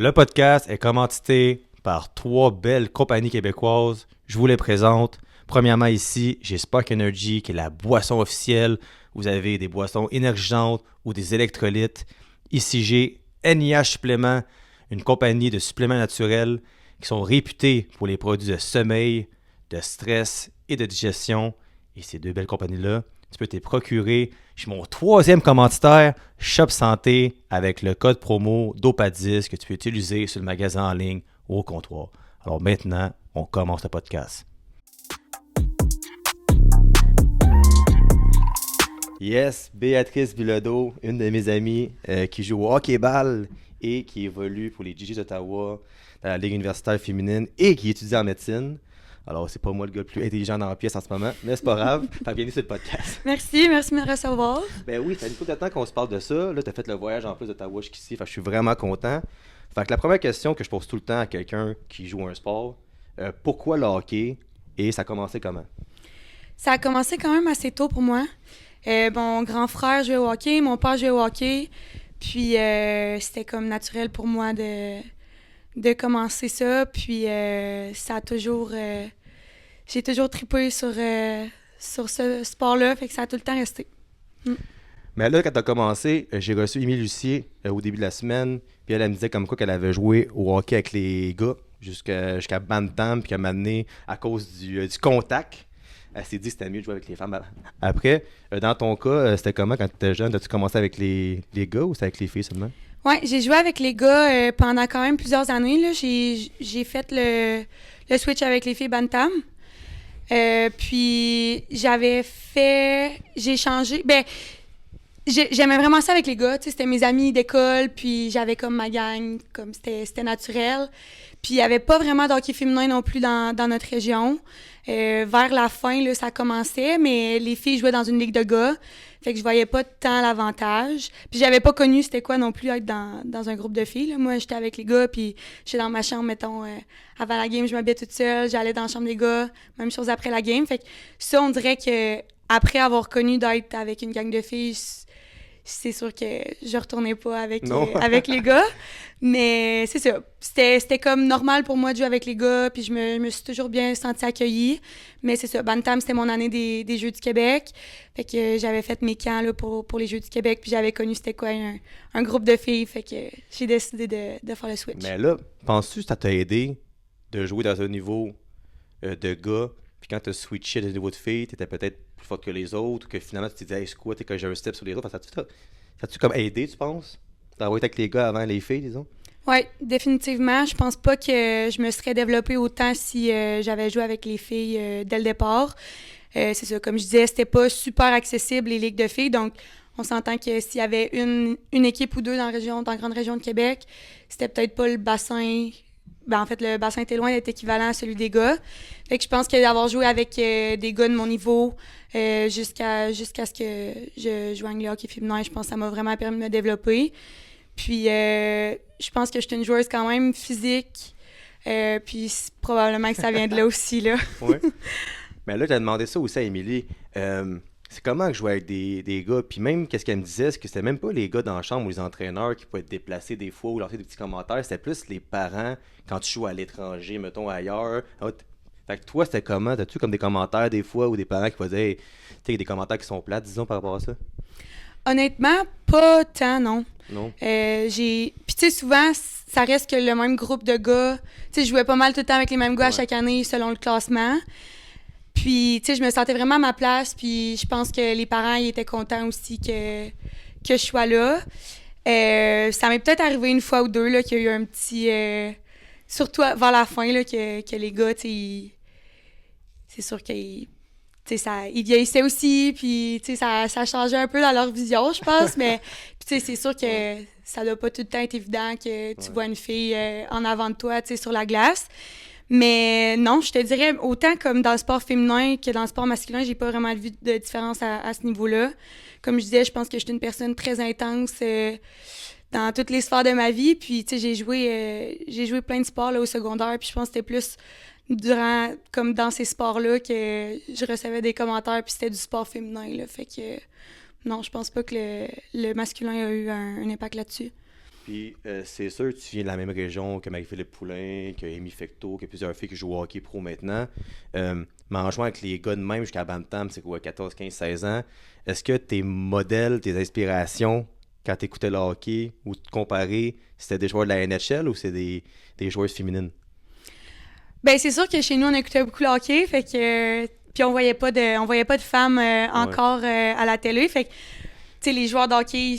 Le podcast est commandité par 3 belles compagnies québécoises. Je vous les présente. Premièrement, ici, j'ai Spark Energy, qui est la boisson officielle. Vous avez des boissons énergisantes ou des électrolytes. Ici, j'ai NIH Suppléments, une compagnie de suppléments naturels qui sont réputés pour les produits de sommeil, de stress et de digestion. Et ces 2 belles compagnies-là, tu peux te les procurer chez mon 3e commanditaire, Shop Santé, avec le code promo DOPA10 que tu peux utiliser sur le magasin en ligne ou au comptoir. Alors maintenant, on commence le podcast. Yes, Béatrice Bilodeau, une de mes amies qui joue au hockey-ball et qui évolue pour les GGs d'Ottawa dans la Ligue universitaire féminine et qui étudie en médecine. Alors, c'est pas moi le gars le plus intelligent dans la pièce en ce moment, mais c'est pas grave, t'as bienvenue sur le podcast. Merci de me recevoir. Ben oui, ça fait une couple de temps qu'on se parle de ça. Là, t'as fait le voyage en plus d'Ottawa jusqu'ici, fait que je suis vraiment content. Fait que la première question que je pose tout le temps à quelqu'un qui joue un sport, pourquoi le hockey et ça a commencé comment? Ça a commencé quand même assez tôt pour moi. Mon grand frère jouait au hockey, mon père jouait au hockey, puis c'était comme naturel pour moi de commencer ça. Puis ça a toujours... j'ai toujours trippé sur ce sport-là, fait que ça a tout le temps resté. Mais là, quand t'as commencé, j'ai reçu Émilie Lucier au début de la semaine, puis elle me disait comme quoi qu'elle avait joué au hockey avec les gars jusqu'à Bantam, puis qu'elle m'a amené à cause du contact. Elle s'est dit que c'était mieux de jouer avec les femmes. Après, dans ton cas, c'était comment quand tu étais jeune? As-tu commencé avec les gars ou c'était avec les filles seulement? Oui, j'ai joué avec les gars pendant quand même plusieurs années. Là. J'ai fait le switch avec les filles Bantam. Puis j'ai changé. J'aimais vraiment ça avec les gars. C'était mes amis d'école, puis j'avais comme ma gang, comme c'était naturel. Puis il n'y avait pas vraiment d'hockey féminin non plus dans notre région. Vers la fin, là, ça commençait, mais les filles jouaient dans une ligue de gars. Fait que je voyais pas tant l'avantage. Puis j'avais pas connu c'était quoi non plus être dans un groupe de filles. Là. Moi, j'étais avec les gars, puis j'étais dans ma chambre, mettons, avant la game, je m'habillais toute seule. J'allais dans la chambre des gars, même chose après la game. Fait que ça, on dirait que après avoir connu d'être avec une gang de filles, c'est sûr que je retournais pas avec les gars. Mais c'est ça. C'était comme normal pour moi de jouer avec les gars, puis je me suis toujours bien sentie accueillie. Mais c'est ça. Bantam, c'était mon année des Jeux du Québec. Fait que j'avais fait mes camps là, pour les Jeux du Québec, puis j'avais connu c'était quoi un groupe de filles. Fait que j'ai décidé de faire le switch. Mais là, penses-tu que ça t'a aidé de jouer dans un niveau de gars, puis quand t'as switché à un niveau de filles, t'étais peut-être plus forte que les autres, ou que finalement tu te disais, hey, c'est quoi, t'es que j'ai un step sur les autres. Ça t'a-tu comme aidé, tu penses? D'avoir été avec les gars avant les filles, disons? Oui, définitivement. Je pense pas que je me serais développée autant si j'avais joué avec les filles dès le départ. C'est ça, comme je disais, c'était pas super accessible les ligues de filles, donc on s'entend que s'il y avait une équipe ou deux dans la grande région de Québec, c'était peut-être pas le bassin... en fait, le bassin était loin d'être équivalent à celui des gars. Fait que je pense que d'avoir joué avec des gars de mon niveau jusqu'à ce que je joigne le hockey féminin, je pense que ça m'a vraiment permis de me développer. Puis, je pense que je suis une joueuse quand même physique. Puis, probablement que ça vient de là aussi, là. Oui. Mais là, t'as demandé ça aussi à Émilie. C'est comment jouer avec des gars? Puis même, qu'est-ce qu'elle me disait, c'est que c'était même pas les gars dans la chambre ou les entraîneurs qui pouvaient être déplacés des fois ou lancer des petits commentaires. C'était plus les parents quand tu joues à l'étranger, mettons ailleurs. Fait que toi, c'était comment? T'as-tu comme des commentaires des fois ou des parents qui faisaient, tu sais, des commentaires qui sont plates, disons, par rapport à ça? Honnêtement, pas tant, non. Non? Puis, tu sais, souvent, ça reste que le même groupe de gars. Tu sais, je jouais pas mal tout le temps avec les mêmes gars à chaque année selon le classement. Puis, tu sais, je me sentais vraiment à ma place. Puis, je pense que les parents, ils étaient contents aussi que je sois là. Ça m'est peut-être arrivé une fois ou deux, là, qu'il y a eu un petit... surtout vers la fin, là, que les gars, tu sais, c'est sûr qu'ils... Ils vieillissaient aussi, puis ça changeait un peu dans leur vision, je pense, mais c'est sûr que ça doit pas tout le temps être évident que tu vois une fille en avant de toi, sur la glace. Mais non, je te dirais, autant comme dans le sport féminin que dans le sport masculin, j'ai pas vraiment vu de différence à ce niveau-là. Comme je disais, je pense que je suis une personne très intense dans toutes les sphères de ma vie, puis j'ai joué plein de sports là, au secondaire, puis je pense que c'était plus... comme dans ces sports-là, que je recevais des commentaires, puis c'était du sport féminin, là. Fait que, non, je pense pas que le masculin a eu un impact là-dessus. Puis c'est sûr que tu viens de la même région que Marie-Philippe Poulain, que Amy Fecteau, que plusieurs filles qui jouent au hockey pro maintenant. Mais en jouant avec les gars de même jusqu'à Bantam, c'est quoi, 14, 15, 16 ans, est-ce que tes modèles, tes inspirations, quand tu écoutais le hockey ou te comparer, c'était des joueurs de la NHL ou c'est des joueuses féminines? Ben, c'est sûr que chez nous, on écoutait beaucoup le hockey, fait que... puis on voyait pas de femmes encore à la télé, fait que, tu sais, les joueurs de hockey,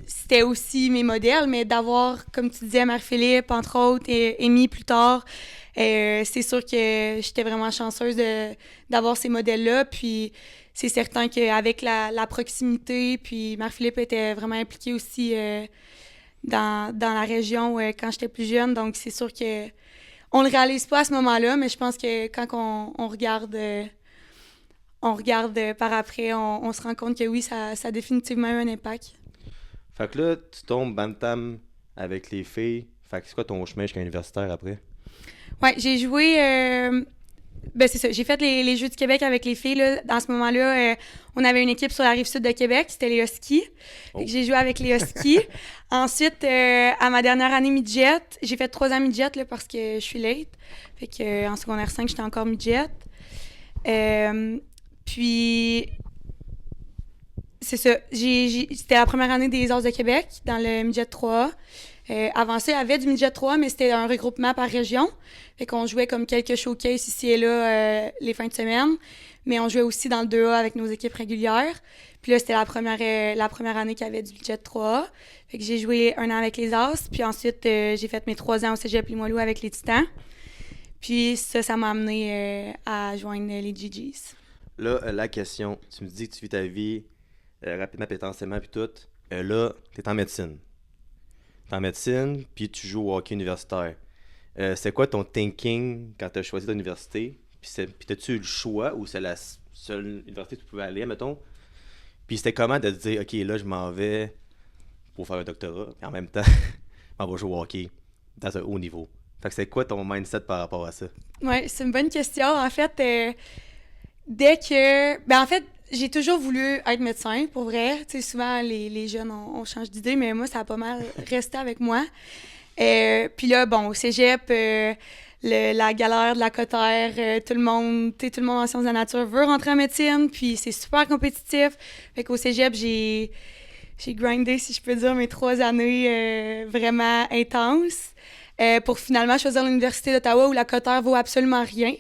c'était aussi mes modèles, mais d'avoir, comme tu disais, Marie-Philippe, entre autres, et Amy plus tard, c'est sûr que j'étais vraiment chanceuse d'avoir ces modèles-là, puis c'est certain qu'avec la proximité, puis Marie-Philippe était vraiment impliquée aussi dans la région quand j'étais plus jeune, donc c'est sûr que on le réalise pas à ce moment-là, mais je pense que quand on regarde par après, on se rend compte que oui, ça a définitivement eu un impact. Fait que là, tu tombes Bantam avec les filles. Fait que c'est quoi ton chemin jusqu'à universitaire après? Ouais, j'ai joué... ben c'est ça, j'ai fait les Jeux du Québec avec les filles. Là. Dans ce moment-là, on avait une équipe sur la Rive-Sud de Québec, c'était les Huskies. Oh. J'ai joué avec les Huskies. Ensuite, à ma dernière année midget, j'ai fait 3 ans midget là, parce que je suis late. Fait que en secondaire 5, j'étais encore midget. Puis... C'est ça. C'était la première année des As de Québec, dans le midget 3A. Avant ça, il y avait du midget 3A, mais c'était un regroupement par région. Fait qu'on jouait comme quelques showcases ici et là les fins de semaine. Mais on jouait aussi dans le 2A avec nos équipes régulières. Puis là, c'était la première année qu'il y avait du midget 3A. Fait que j'ai joué 1 an avec les As. Puis ensuite, j'ai fait mes 3 ans au Cégep Limoilou avec les Titans. Puis ça m'a amené à joindre les GGs. Là, la question, tu me dis que tu vis ta vie rapidement, potentiellement, puis tout. Là, t'es en médecine. T'es en médecine, puis tu joues au hockey universitaire. C'est quoi ton thinking quand t'as choisi ton université? Puis t'as-tu eu le choix ou c'est la seule université que tu pouvais aller, mettons? Puis c'était comment de te dire, OK, là, je m'en vais pour faire un doctorat, puis en même temps, je m'en vais jouer au hockey dans un haut niveau. Fait que c'est quoi ton mindset par rapport à ça? Ouais, c'est une bonne question. En fait, dès que... Ben en fait, j'ai toujours voulu être médecin, pour vrai. Tu sais, souvent, les jeunes, on change d'idée, mais moi, ça a pas mal resté avec moi. Puis là, bon, au cégep, la galère de la cotère, tout le monde en sciences de la nature veut rentrer en médecine, puis c'est super compétitif. Fait qu'au cégep, j'ai grindé, si je peux dire, mes 3 années vraiment intenses pour finalement choisir l'Université d'Ottawa où la cotère vaut absolument rien.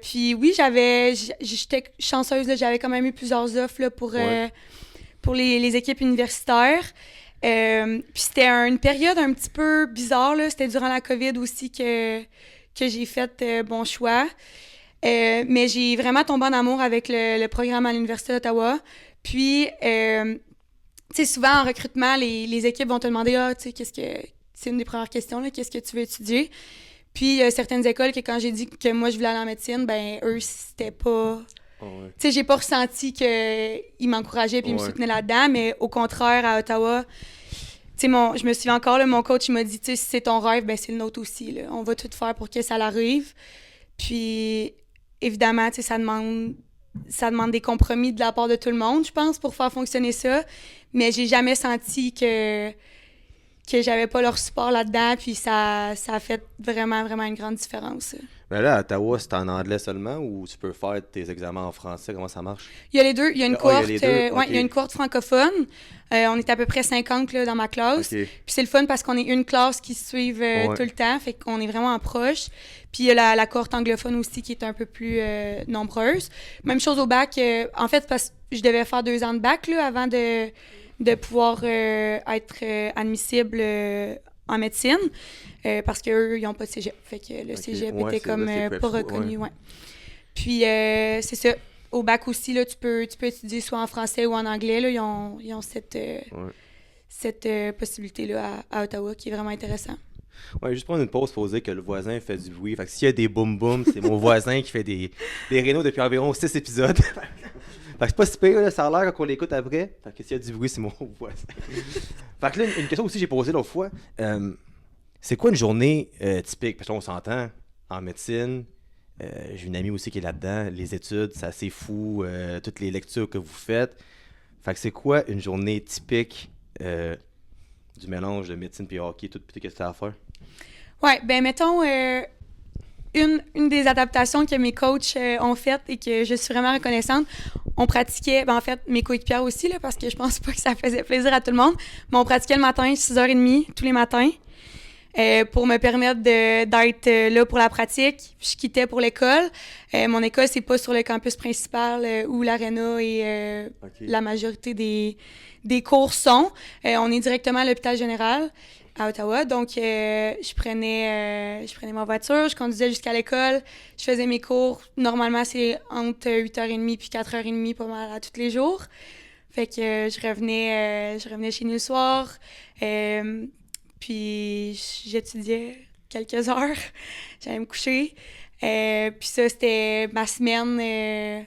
Puis oui, j'étais chanceuse, là, j'avais quand même eu plusieurs offres là, pour les équipes universitaires. Puis c'était une période un petit peu bizarre, là. C'était durant la COVID aussi que j'ai fait bon choix. Mais j'ai vraiment tombé en amour avec le programme à l'Université d'Ottawa. Puis, tu sais, souvent en recrutement, les équipes vont te demander, tu sais, c'est une des premières questions, là, qu'est-ce que tu veux étudier? Puis, il y a certaines écoles que quand j'ai dit que moi, je voulais aller en médecine, ben eux, c'était pas... Oh, ouais. Tu sais, j'ai pas ressenti qu'ils m'encourageaient puis ils me soutenaient là-dedans, mais au contraire, à Ottawa, tu sais, je me souviens encore, là, mon coach, il m'a dit, tu sais, si c'est ton rêve, ben c'est le nôtre aussi, là. On va tout faire pour que ça l'arrive. Puis, évidemment, tu sais, ça demande des compromis de la part de tout le monde, je pense, pour faire fonctionner ça. Mais j'ai jamais senti que j'avais pas leur support là-dedans, puis ça a fait vraiment, vraiment une grande différence. Mais là, à Ottawa, c'est en anglais seulement ou tu peux faire tes examens en français? Comment ça marche? Il y a les deux. Il y a une cohorte, il y a les deux? ouais, il y a une cohorte francophone. On est à peu près 50 là, dans ma classe. OK. Puis c'est le fun parce qu'on est une classe qui se suive tout le temps, fait qu'on est vraiment proche. Puis il y a la cohorte anglophone aussi qui est un peu plus nombreuse. Même chose au bac. En fait, parce que je devais faire 2 ans de bac là, avant de pouvoir être admissible en médecine, parce qu'eux, ils n'ont pas de cégep. Fait que le cégep était comme pas reconnu. Ouais. Puis, c'est ça. Au bac aussi, là, tu peux étudier soit en français ou en anglais. Là, ils ont cette possibilité-là à Ottawa qui est vraiment intéressant. Ouais, juste prendre une pause pour dire que le voisin fait du bruit. Fait que s'il y a des boum-boum, c'est mon voisin qui fait des rénaux depuis environ 6 épisodes. Fait que c'est pas si pire, là, ça a l'air quand on l'écoute après. Fait que s'il y a du bruit, c'est mon voisin. Fait que là, une question aussi que j'ai posée l'autre fois. C'est quoi une journée typique? Parce qu'on s'entend en médecine. J'ai une amie aussi qui est là-dedans. Les études, c'est assez fou. Toutes les lectures que vous faites. Fait que c'est quoi une journée typique du mélange de médecine puis hockey, tout ce que tu as à faire? Ouais, ben mettons, une des adaptations que mes coachs ont faites et que je suis vraiment reconnaissante, on pratiquait, ben en fait, mes coéquipières aussi, là, parce que je pense pas que ça faisait plaisir à tout le monde, mais on pratiquait le matin, 6h30, tous les matins, pour me permettre d'être là pour la pratique. Je quittais pour l'école. Mon école, c'est pas sur le campus principal où l'aréna et la majorité des cours sont. On est directement à l'hôpital général à Ottawa. Donc, je prenais ma voiture, je conduisais jusqu'à l'école, je faisais mes cours. Normalement, c'est entre 8h30 puis 4h30, pas mal à tous les jours. Fait que je revenais chez nous le soir, puis j'étudiais quelques heures, j'allais me coucher. Puis ça, c'était ma semaine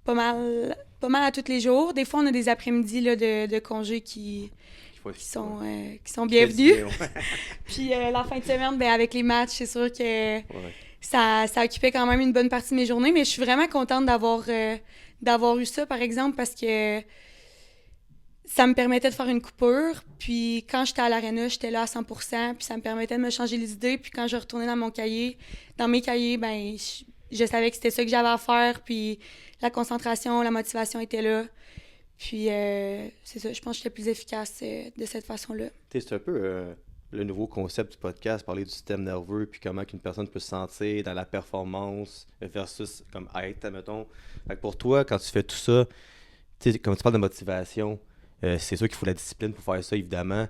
pas mal à tous les jours. Des fois, on a des après-midi là, de congés qui sont bienvenus. Puis la fin de semaine, ben, avec les matchs, c'est sûr que ça occupait quand même une bonne partie de mes journées, mais je suis vraiment contente d'avoir eu ça, par exemple, parce que ça me permettait de faire une coupure. Puis quand j'étais à l'aréna, j'étais là à 100%, puis ça me permettait de me changer les idées. Puis quand je retournais dans mes cahiers, ben je savais que c'était ça que j'avais à faire, puis la concentration, la motivation était là. Puis, c'est ça, je pense que j'étais plus efficace de cette façon-là. C'est un peu le nouveau concept du podcast, parler du système nerveux, puis comment qu'une personne peut se sentir dans la performance versus comme être, admettons. Fait que pour toi, quand tu fais tout ça, comme tu parles de motivation, c'est sûr qu'il faut la discipline pour faire ça, évidemment.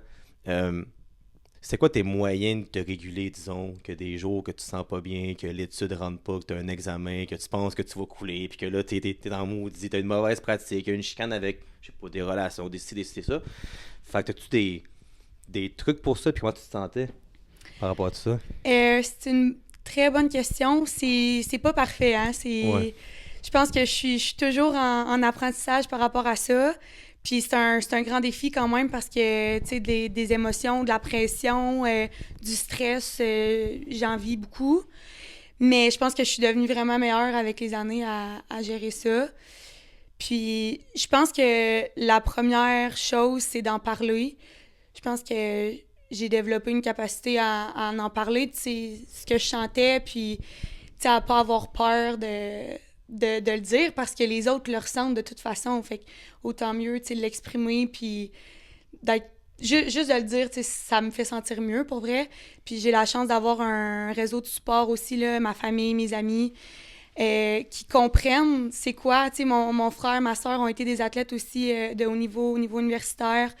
C'est quoi tes moyens de te réguler, disons, que des jours que tu te sens pas bien, que l'étude rentre pas, que tu as un examen, que tu penses que tu vas couler, puis que là, t'es dans le maudit, t'as une mauvaise pratique, une chicane avec, je sais pas, des relations, des ça. Fait que t'as-tu des trucs pour ça, puis comment tu te sentais par rapport à tout ça? C'est une très bonne question. C'est pas parfait, hein. Ouais. Je pense que je suis toujours en apprentissage par rapport à ça. Puis c'est un grand défi quand même parce que, tu sais, des émotions, de la pression, du stress, j'en vis beaucoup. Mais je pense que je suis devenue vraiment meilleure avec les années à gérer ça. Puis je pense que la première chose, c'est d'en parler. Je pense que j'ai développé une capacité à en parler, tu sais, ce que je sentais, puis, tu sais, à pas avoir peur de le dire parce que les autres le ressentent de toute façon. Fait que autant mieux, tu sais, l'exprimer, puis d'être juste de le dire, tu sais, ça me fait sentir mieux pour vrai. Puis j'ai la chance d'avoir un réseau de support aussi, là, ma famille, mes amis, qui comprennent c'est quoi. Tu sais, mon frère, ma soeur ont été des athlètes aussi de haut niveau, au niveau universitaire.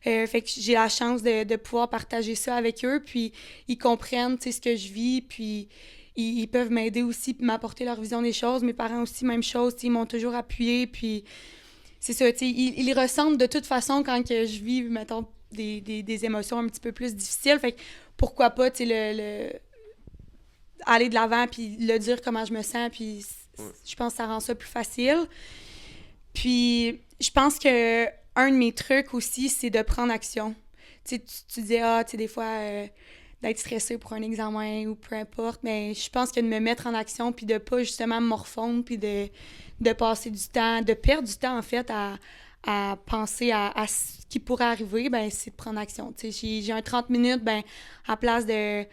Fait que j'ai la chance de pouvoir partager ça avec eux, puis ils comprennent, tu sais, ce que je vis, puis ils peuvent m'aider aussi, puis m'apporter leur vision des choses. Mes parents aussi, même chose, ils m'ont toujours appuyé, puis c'est ça, tu sais, ils ressentent de toute façon quand que je vis, mettons, des émotions un petit peu plus difficiles. Fait que pourquoi pas, tu sais, aller de l'avant, puis le dire comment je me sens, puis je pense que ça rend ça plus facile. Puis je pense que un de mes trucs aussi, c'est de prendre action. Tu sais, tu dis, tu sais, des fois, d'être stressé pour un examen ou peu importe, mais je pense que de me mettre en action puis de pas justement me morfondre puis de passer du temps, de perdre du temps en fait à penser à ce qui pourrait arriver, ben c'est de prendre action. Tu sais, j'ai un 30 minutes, ben à place de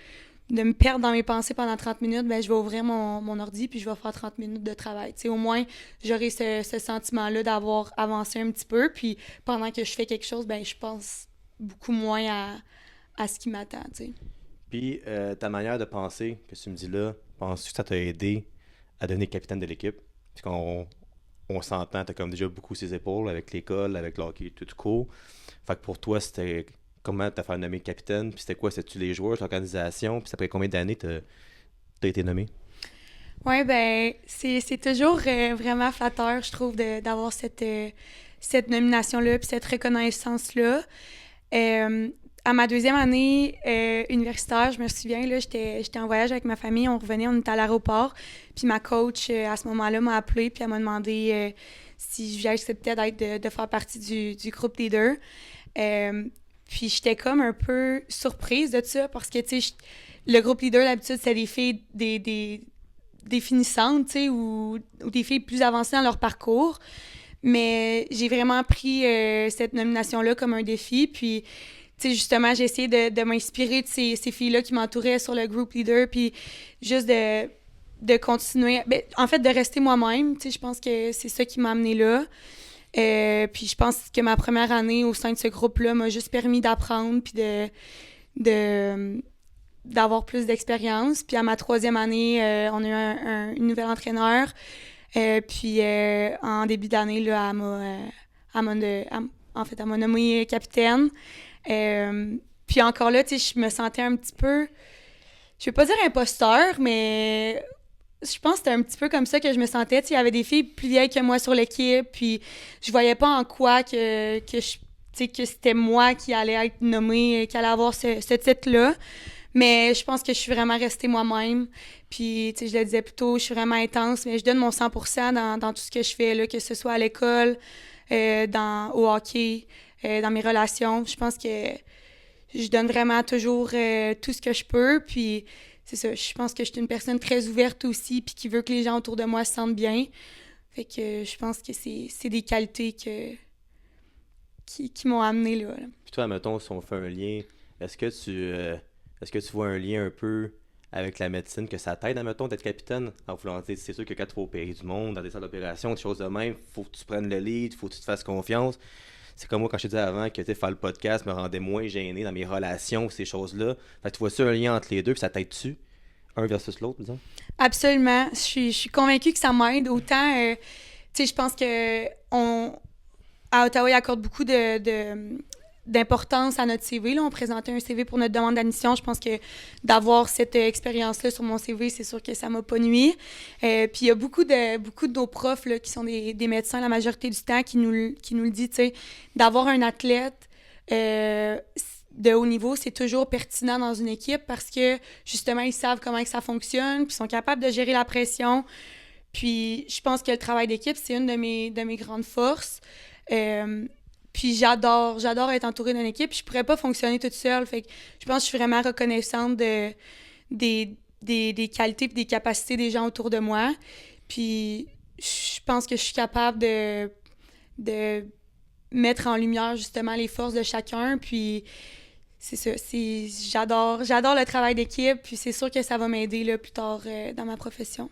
me perdre dans mes pensées pendant 30 minutes, ben je vais ouvrir mon ordi puis je vais faire 30 minutes de travail. Tu sais, au moins, j'aurai ce sentiment-là d'avoir avancé un petit peu, puis pendant que je fais quelque chose, ben je pense beaucoup moins à ce qui m'attend, tu sais. Puis ta manière de penser, que tu me dis là, penses-tu que ça t'a aidé à devenir capitaine de l'équipe? Puis on s'entend, t'as comme déjà beaucoup ses épaules avec l'école, avec le hockey, tout court. Fait que pour toi, c'était comment t'as fait nommer capitaine? Puis c'était quoi? C'était-tu les joueurs, l'organisation? Puis après combien d'années t'as été nommé? Oui, ben c'est toujours vraiment flatteur, je trouve, d'avoir cette nomination-là puis cette reconnaissance-là. À ma deuxième année universitaire, je me souviens, là, j'étais en voyage avec ma famille, on revenait, on était à l'aéroport, puis ma coach, à ce moment-là, m'a appelée, puis elle m'a demandé si j'acceptais de faire partie du groupe leader. Puis j'étais comme un peu surprise de ça, parce que, tu sais, le groupe leader, d'habitude, c'est des filles, des finissantes, tu sais, ou des filles plus avancées dans leur parcours. Mais j'ai vraiment pris cette nomination-là comme un défi. Puis, tu sais, justement, j'ai essayé de m'inspirer de ces filles-là qui m'entouraient sur le group leader. Puis, juste de continuer, ben, en fait, de rester moi-même. Tu sais, je pense que c'est ça qui m'a amenée là. Puis je pense que ma première année au sein de ce groupe-là m'a juste permis d'apprendre puis d'avoir plus d'expérience. Puis à ma 3e année, on a eu une nouvelle entraîneur. Puis en début d'année, là, elle m'a nommée capitaine. Puis encore là, tu sais, je me sentais un petit peu, je vais pas dire imposteur, mais je pense que c'était un petit peu comme ça que je me sentais. Tu sais, il y avait des filles plus vieilles que moi sur l'équipe, puis je voyais pas en quoi que c'était moi qui allais être nommée, qui allait avoir ce titre-là. Mais je pense que je suis vraiment restée moi-même. Puis, tu sais, je le disais plus tôt, je suis vraiment intense, mais je donne mon 100% dans tout ce que je fais, là, que ce soit à l'école, au hockey, dans mes relations. Je pense que je donne vraiment toujours tout ce que je peux. Puis, c'est ça, je pense que je suis une personne très ouverte aussi, puis qui veut que les gens autour de moi se sentent bien. Fait que je pense que c'est des qualités qui m'ont amenée là. Puis toi, mettons, si on fait un lien, est-ce que tu vois un lien un peu avec la médecine, que ça t'aide, admettons, d'être capitaine? En voulant dire, c'est sûr que quand tu vas opérer du monde, dans des salles d'opération, des choses de même, faut que tu prennes le lead, faut que tu te fasses confiance. C'est comme moi quand je te disais avant que faire le podcast me rendait moins gêné dans mes relations, ces choses-là. Fait que tu vois-tu un lien entre les deux, puis ça t'aide-tu? Un versus l'autre, disons? Absolument. Je suis convaincue que ça m'aide. Autant, tu sais, je pense que à Ottawa, ils accordent beaucoup d'importance à notre CV. Là. On présentait un CV pour notre demande d'admission. Je pense que d'avoir cette expérience-là sur mon CV, c'est sûr que ça m'a pas nui. Puis il y a beaucoup de nos profs là, qui sont des médecins la majorité du temps qui nous le disent, tu sais, d'avoir un athlète de haut niveau, c'est toujours pertinent dans une équipe parce que, justement, ils savent comment que ça fonctionne, puis ils sont capables de gérer la pression. Puis je pense que le travail d'équipe, c'est une de mes grandes forces. Puis j'adore être entourée d'une équipe. Je pourrais pas fonctionner toute seule. Fait que je pense que je suis vraiment reconnaissante des qualités et des capacités des gens autour de moi. Puis je pense que je suis capable de mettre en lumière justement les forces de chacun. Puis c'est ça. J'adore le travail d'équipe. Puis c'est sûr que ça va m'aider là, plus tard dans ma profession.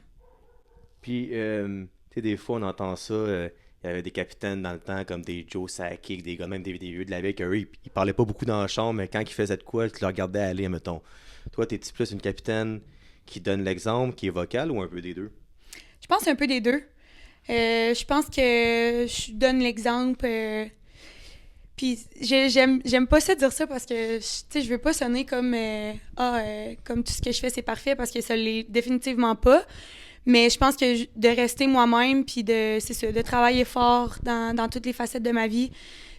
Puis, tu sais, des fois, on entend ça. Il y avait des capitaines dans le temps, comme des Joe Sakic, des gars, même des vieux de la veille, qu'eux, ils parlaient pas beaucoup dans la chambre, mais quand ils faisaient de quoi, tu le regardais aller, mettons. Toi, t'es-tu plus une capitaine qui donne l'exemple, qui est vocale, ou un peu des deux? Je pense un peu des deux. Je pense que je donne l'exemple. Puis j'aime pas ça dire ça parce que tu sais je veux pas sonner comme comme tout ce que je fais c'est parfait parce que ça l'est définitivement pas. Mais je pense que de rester moi-même puis de travailler fort dans toutes les facettes de ma vie,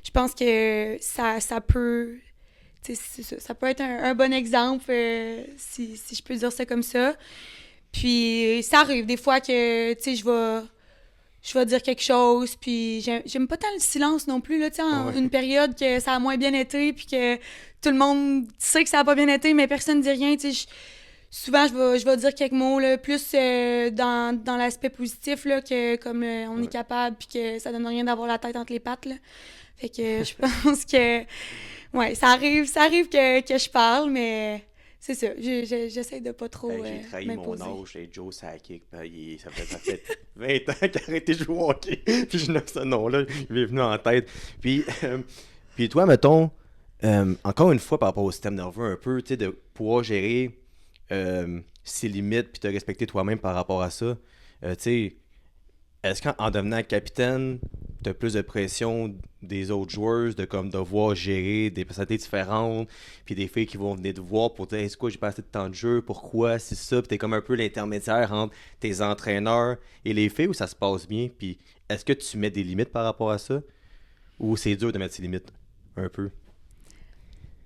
je pense que ça peut ça peut être un bon exemple si je peux dire ça comme ça. Puis ça arrive des fois que tu sais je vais dire quelque chose, puis j'aime pas tant le silence non plus, là, tu sais, une période que ça a moins bien été, puis que tout le monde sait que ça a pas bien été, mais personne dit rien, tu sais, souvent, je vais dire quelques mots, là, plus dans l'aspect positif, là, que comme on est capable, puis que ça donne rien d'avoir la tête entre les pattes, là. Fait que je pense que, ouais, ça arrive que je parle, mais... C'est ça, j'essaie de pas trop j'ai trahi m'imposer. mon âge chez Joe Sakic, ça fait 20 ans qu'il a arrêté de jouer au hockey, puis je nomme ce nom-là, il m'est venu en tête. Puis toi, mettons, encore une fois par rapport au système nerveux un peu, tu sais, de pouvoir gérer ses limites, puis te respecter toi-même par rapport à ça, tu sais, est-ce qu'en devenant capitaine, tu as plus de pression des autres joueurs de comme devoir gérer des personnalités différentes, puis des filles qui vont venir te voir pour te dire « c'est quoi, j'ai pas assez de temps de jeu, pourquoi, c'est ça », puis t'es comme un peu l'intermédiaire entre tes entraîneurs et les filles, où ça se passe bien, puis est-ce que tu mets des limites par rapport à ça, ou c'est dur de mettre ces limites, un peu?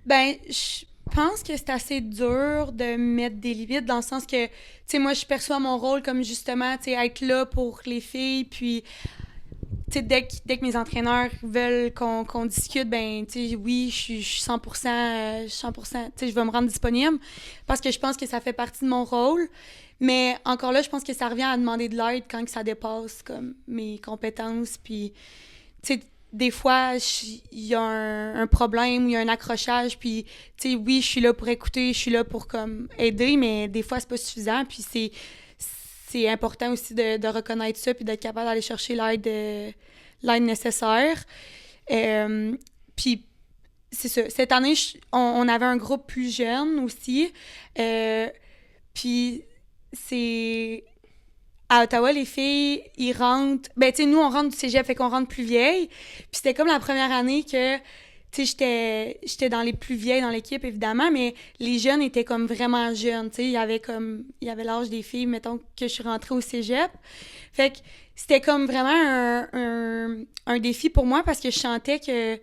Ben, je pense que c'est assez dur de mettre des limites dans le sens que, tu sais, moi, je perçois mon rôle comme justement, tu sais, être là pour les filles, puis tu sais, dès que mes entraîneurs veulent qu'on discute, ben, tu sais, oui, je suis 100%, 100%, tu sais, je vais me rendre disponible parce que je pense que ça fait partie de mon rôle. Mais encore là, je pense que ça revient à demander de l'aide quand que ça dépasse, comme, mes compétences. Puis, tu sais, des fois, il y a un problème ou il y a un accrochage. Puis, tu sais, oui, je suis là pour écouter, je suis là pour, comme, aider, mais des fois, c'est pas suffisant. Puis, c'est important aussi de reconnaître ça puis d'être capable d'aller chercher l'aide nécessaire. Puis, c'est ça. Cette année, on avait un groupe plus jeune aussi. Puis, c'est... À Ottawa, les filles, ils rentrent... Ben, tu sais, nous, on rentre du cégep, fait qu'on rentre plus vieille. Puis c'était comme la première année que, tu sais, j'étais dans les plus vieilles dans l'équipe, évidemment, mais les jeunes étaient comme vraiment jeunes, tu sais. Il y avait l'âge des filles, mettons, que je suis rentrée au cégep. Fait que c'était comme vraiment un défi pour moi parce que je sentais que, tu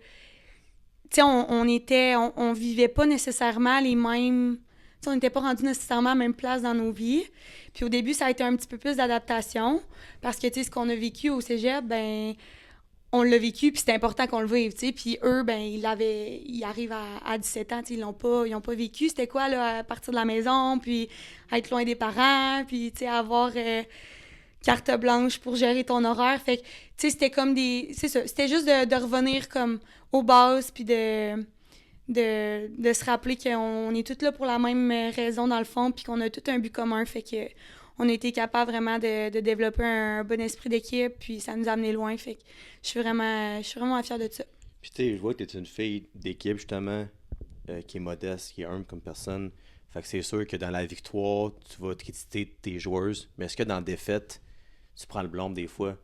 sais, on vivait pas nécessairement les mêmes... Tu sais, on n'était pas rendus nécessairement à la même place dans nos vies. Puis au début, ça a été un petit peu plus d'adaptation parce que, tu sais, ce qu'on a vécu au cégep, ben on l'a vécu, puis c'était important qu'on le vive, tu sais. Puis eux, ben ils arrivent à 17 ans, tu sais, ils ont pas vécu. C'était quoi, là, à partir de la maison, puis être loin des parents, puis, tu sais, avoir carte blanche pour gérer ton horaire. Fait que, tu sais, c'était comme c'est ça, c'était juste de revenir comme aux bases, puis de se rappeler qu'on est tous là pour la même raison, dans le fond, puis qu'on a tout un but commun. Fait que on a été capable vraiment de développer un bon esprit d'équipe, puis ça nous a amené loin. Fait que je suis vraiment fière de ça. Puis tu sais, je vois que tu es une fille d'équipe, justement, qui est modeste, qui est humble comme personne. Fait que c'est sûr que dans la victoire, tu vas critiquer tes joueuses. Mais est-ce que dans la défaite, tu prends le blâme des fois?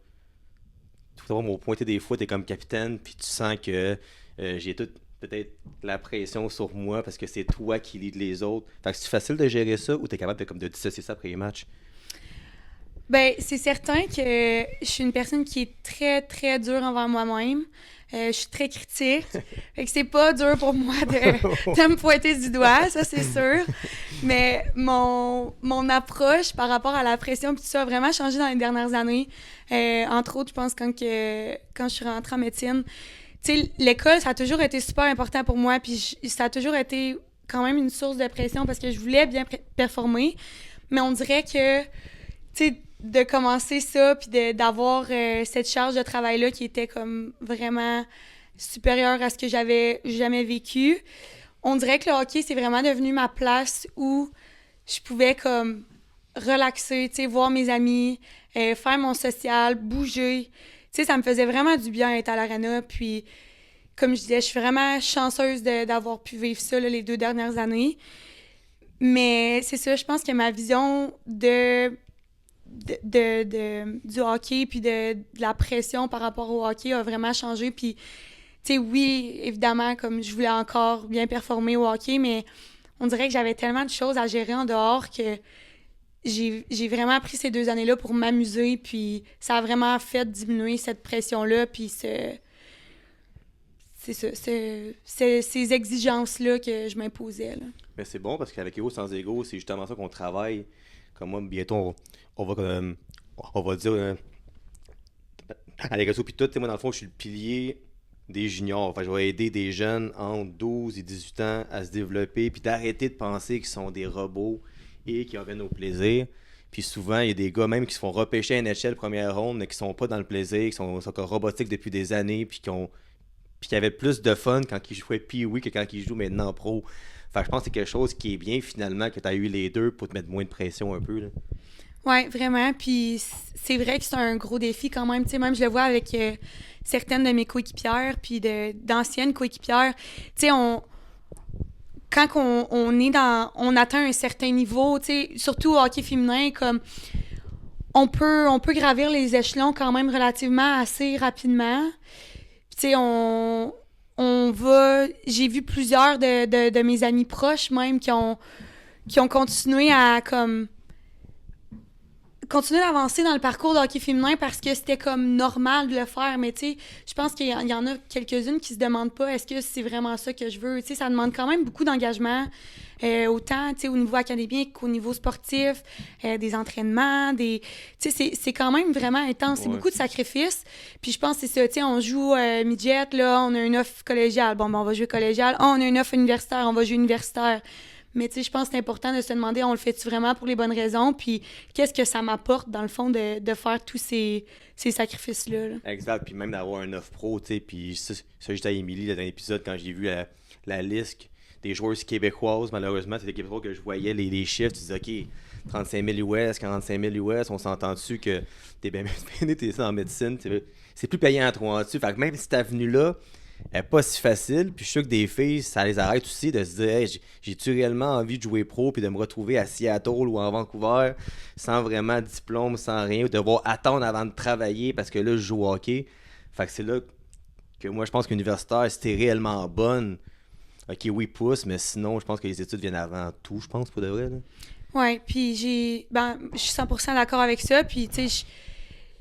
Tu vas me pointer des fois, tu es comme capitaine, puis tu sens que j'ai toute peut-être la pression sur moi parce que c'est toi qui lead les autres. Fait que c'est facile de gérer ça ou tu es capable de dissocier ça après les matchs? Ben, c'est certain que je suis une personne qui est très, très dure envers moi-même. Je suis très critique. Fait que c'est pas dur pour moi de me pointer du doigt, ça, c'est sûr. Mais mon approche par rapport à la pression, puis tout ça, a vraiment changé dans les dernières années. Entre autres, je pense, quand je suis rentrée en médecine. Tu sais, l'école, ça a toujours été super important pour moi, puis ça a toujours été quand même une source de pression parce que je voulais bien performer. Mais on dirait que, tu sais, de commencer ça, puis d'avoir cette charge de travail-là qui était comme vraiment supérieure à ce que j'avais jamais vécu, on dirait que le hockey, c'est vraiment devenu ma place où je pouvais comme relaxer, tu sais, voir mes amis, faire mon social, bouger. Tu sais, ça me faisait vraiment du bien être à l'aréna. Puis, comme je disais, je suis vraiment chanceuse d'avoir pu vivre ça là, les 2 dernières années. Mais c'est ça, je pense que ma vision du hockey puis de la pression par rapport au hockey a vraiment changé. Puis, tu sais, oui, évidemment, comme je voulais encore bien performer au hockey, mais on dirait que j'avais tellement de choses à gérer en dehors que j'ai vraiment pris ces 2 années-là pour m'amuser, puis ça a vraiment fait diminuer cette pression-là, puis c'est ça, ces exigences-là que je m'imposais, là. Mais c'est bon parce qu'avec Héros sans Ego, c'est justement ça qu'on travaille. Comme moi, bientôt, on va dire à les réseaux puis tout. Moi, dans le fond, je suis le pilier des juniors. Enfin, je vais aider des jeunes entre 12 et 18 ans à se développer puis d'arrêter de penser qu'ils sont des robots et qui reviennent au plaisir. Puis souvent, il y a des gars même qui se font repêcher à NHL première ronde, mais qui sont pas dans le plaisir, qui sont encore robotiques depuis des années, puis qui avaient plus de fun quand ils jouaient Pee-Wee que quand ils jouent maintenant en pro. Fait que je pense que c'est quelque chose qui est bien finalement que tu as eu les deux pour te mettre moins de pression un peu, là. Ouais, vraiment. Puis c'est vrai que c'est un gros défi quand même. Tu sais, même je le vois avec certaines de mes coéquipières, puis d'anciennes coéquipières. Tu sais, quand on atteint un certain niveau, tu sais, surtout au hockey féminin, comme on peut gravir les échelons quand même relativement assez rapidement. Tu sais, j'ai vu plusieurs de mes amis proches même qui ont continué à comme continué d'avancer dans le parcours de hockey féminin parce que c'était comme normal de le faire. Mais tu sais, je pense qu'il y en a quelques-unes qui se demandent pas est-ce que c'est vraiment ça que je veux. Tu sais, ça demande quand même beaucoup d'engagement, autant tu sais, au niveau académique qu'au niveau sportif, des entraînements, tu sais, c'est quand même vraiment intense. C'est beaucoup de sacrifices. Puis je pense que c'est ça, tu sais, on joue midget, là, on a une offre collégiale. Bon, ben, on va jouer collégial. On a une offre universitaire, on va jouer universitaire. Mais tu sais, je pense que c'est important de se demander, on le fait-tu vraiment pour les bonnes raisons? Puis qu'est-ce que ça m'apporte, dans le fond, de faire tous ces sacrifices-là? Là. Exact. Puis même d'avoir un offre pro, tu sais. Puis ça j'étais à Émilie dans l'épisode quand j'ai vu la liste des joueuses québécoises. Malheureusement, c'était Québécois que je voyais les chiffres. Tu disais, OK, 35 000 US, 45 000 US, on s'entend dessus que t'es bien mieux t'es en médecine. C'est plus payant à trop en dessus. Fait que même cette avenue-là, elle n'est pas si facile. Puis je suis sûr que des filles, ça les arrête aussi de se dire hey, j'ai-tu réellement envie de jouer pro puis de me retrouver à Seattle ou en Vancouver sans vraiment de diplôme, sans rien, ou devoir attendre avant de travailler parce que là, je joue au hockey. Fait que c'est là que moi, je pense qu'universitaire, si t'es réellement bonne, OK, oui, pousse, mais sinon, je pense que les études viennent avant tout, je pense, pour de vrai. Là. Ouais, puis je suis 100% d'accord avec ça. Puis, tu sais,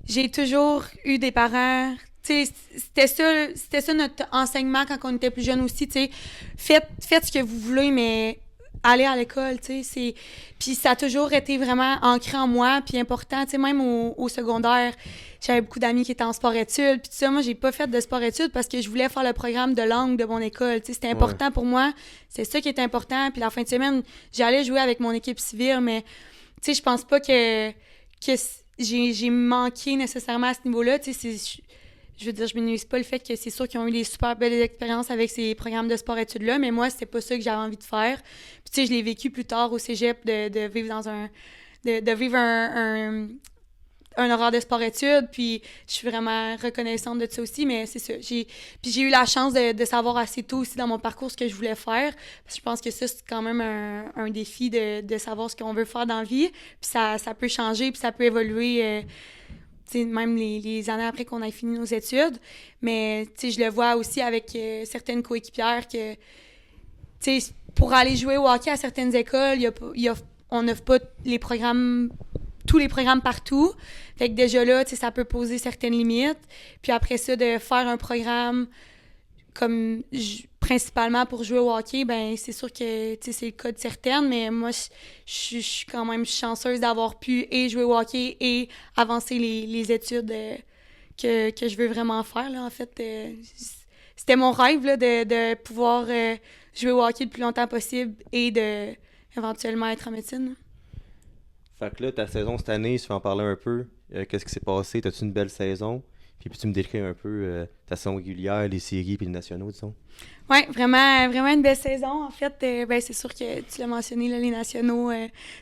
j'ai toujours eu des parents... Tu sais, c'était ça notre enseignement quand on était plus jeune aussi, tu sais. Faites ce que vous voulez, mais allez à l'école, tu sais. Puis ça a toujours été vraiment ancré en moi, puis important, tu sais, même au secondaire. J'avais beaucoup d'amis qui étaient en sport-études, puis tout ça. Moi, j'ai pas fait de sport-études parce que je voulais faire le programme de langue de mon école, tu sais. C'était important pour moi. C'est ça qui était important. Puis la fin de semaine, j'allais jouer avec mon équipe civile, mais, tu sais, je pense pas que j'ai manqué nécessairement à ce niveau-là, tu sais. Je veux dire, je minimise pas le fait que c'est sûr qu'ils ont eu des super belles expériences avec ces programmes de sport-études-là, mais moi, c'était pas ça que j'avais envie de faire. Puis, tu sais, je l'ai vécu plus tard au cégep de vivre dans de vivre un horaire de sport-études, puis je suis vraiment reconnaissante de ça aussi, mais c'est ça. Puis j'ai eu la chance de savoir assez tôt aussi dans mon parcours ce que je voulais faire, parce que je pense que ça, c'est quand même un défi de savoir ce qu'on veut faire dans la vie, puis ça peut changer, puis ça peut évoluer... même les années après qu'on ait fini nos études. Mais je le vois aussi avec certaines coéquipières que pour aller jouer au hockey à certaines écoles, on n'offre pas tous les programmes partout. Fait que déjà là, ça peut poser certaines limites. Puis après ça, de faire un programme comme principalement pour jouer au hockey, ben c'est sûr que c'est le cas de certaines, mais moi, je suis quand même chanceuse d'avoir pu et jouer au hockey et avancer les études que je veux vraiment faire. Là. En fait, c'était mon rêve là, de pouvoir jouer au hockey le plus longtemps possible et de éventuellement être en médecine. Fait que là, ta saison cette année, si tu veux en parler un peu, qu'est-ce qui s'est passé? T'as-tu une belle saison? Puis peux-tu me décrire un peu ta saison régulière, les séries puis les nationaux, disons? Oui, vraiment, vraiment une belle saison. En fait, c'est sûr que tu l'as mentionné, là, les nationaux.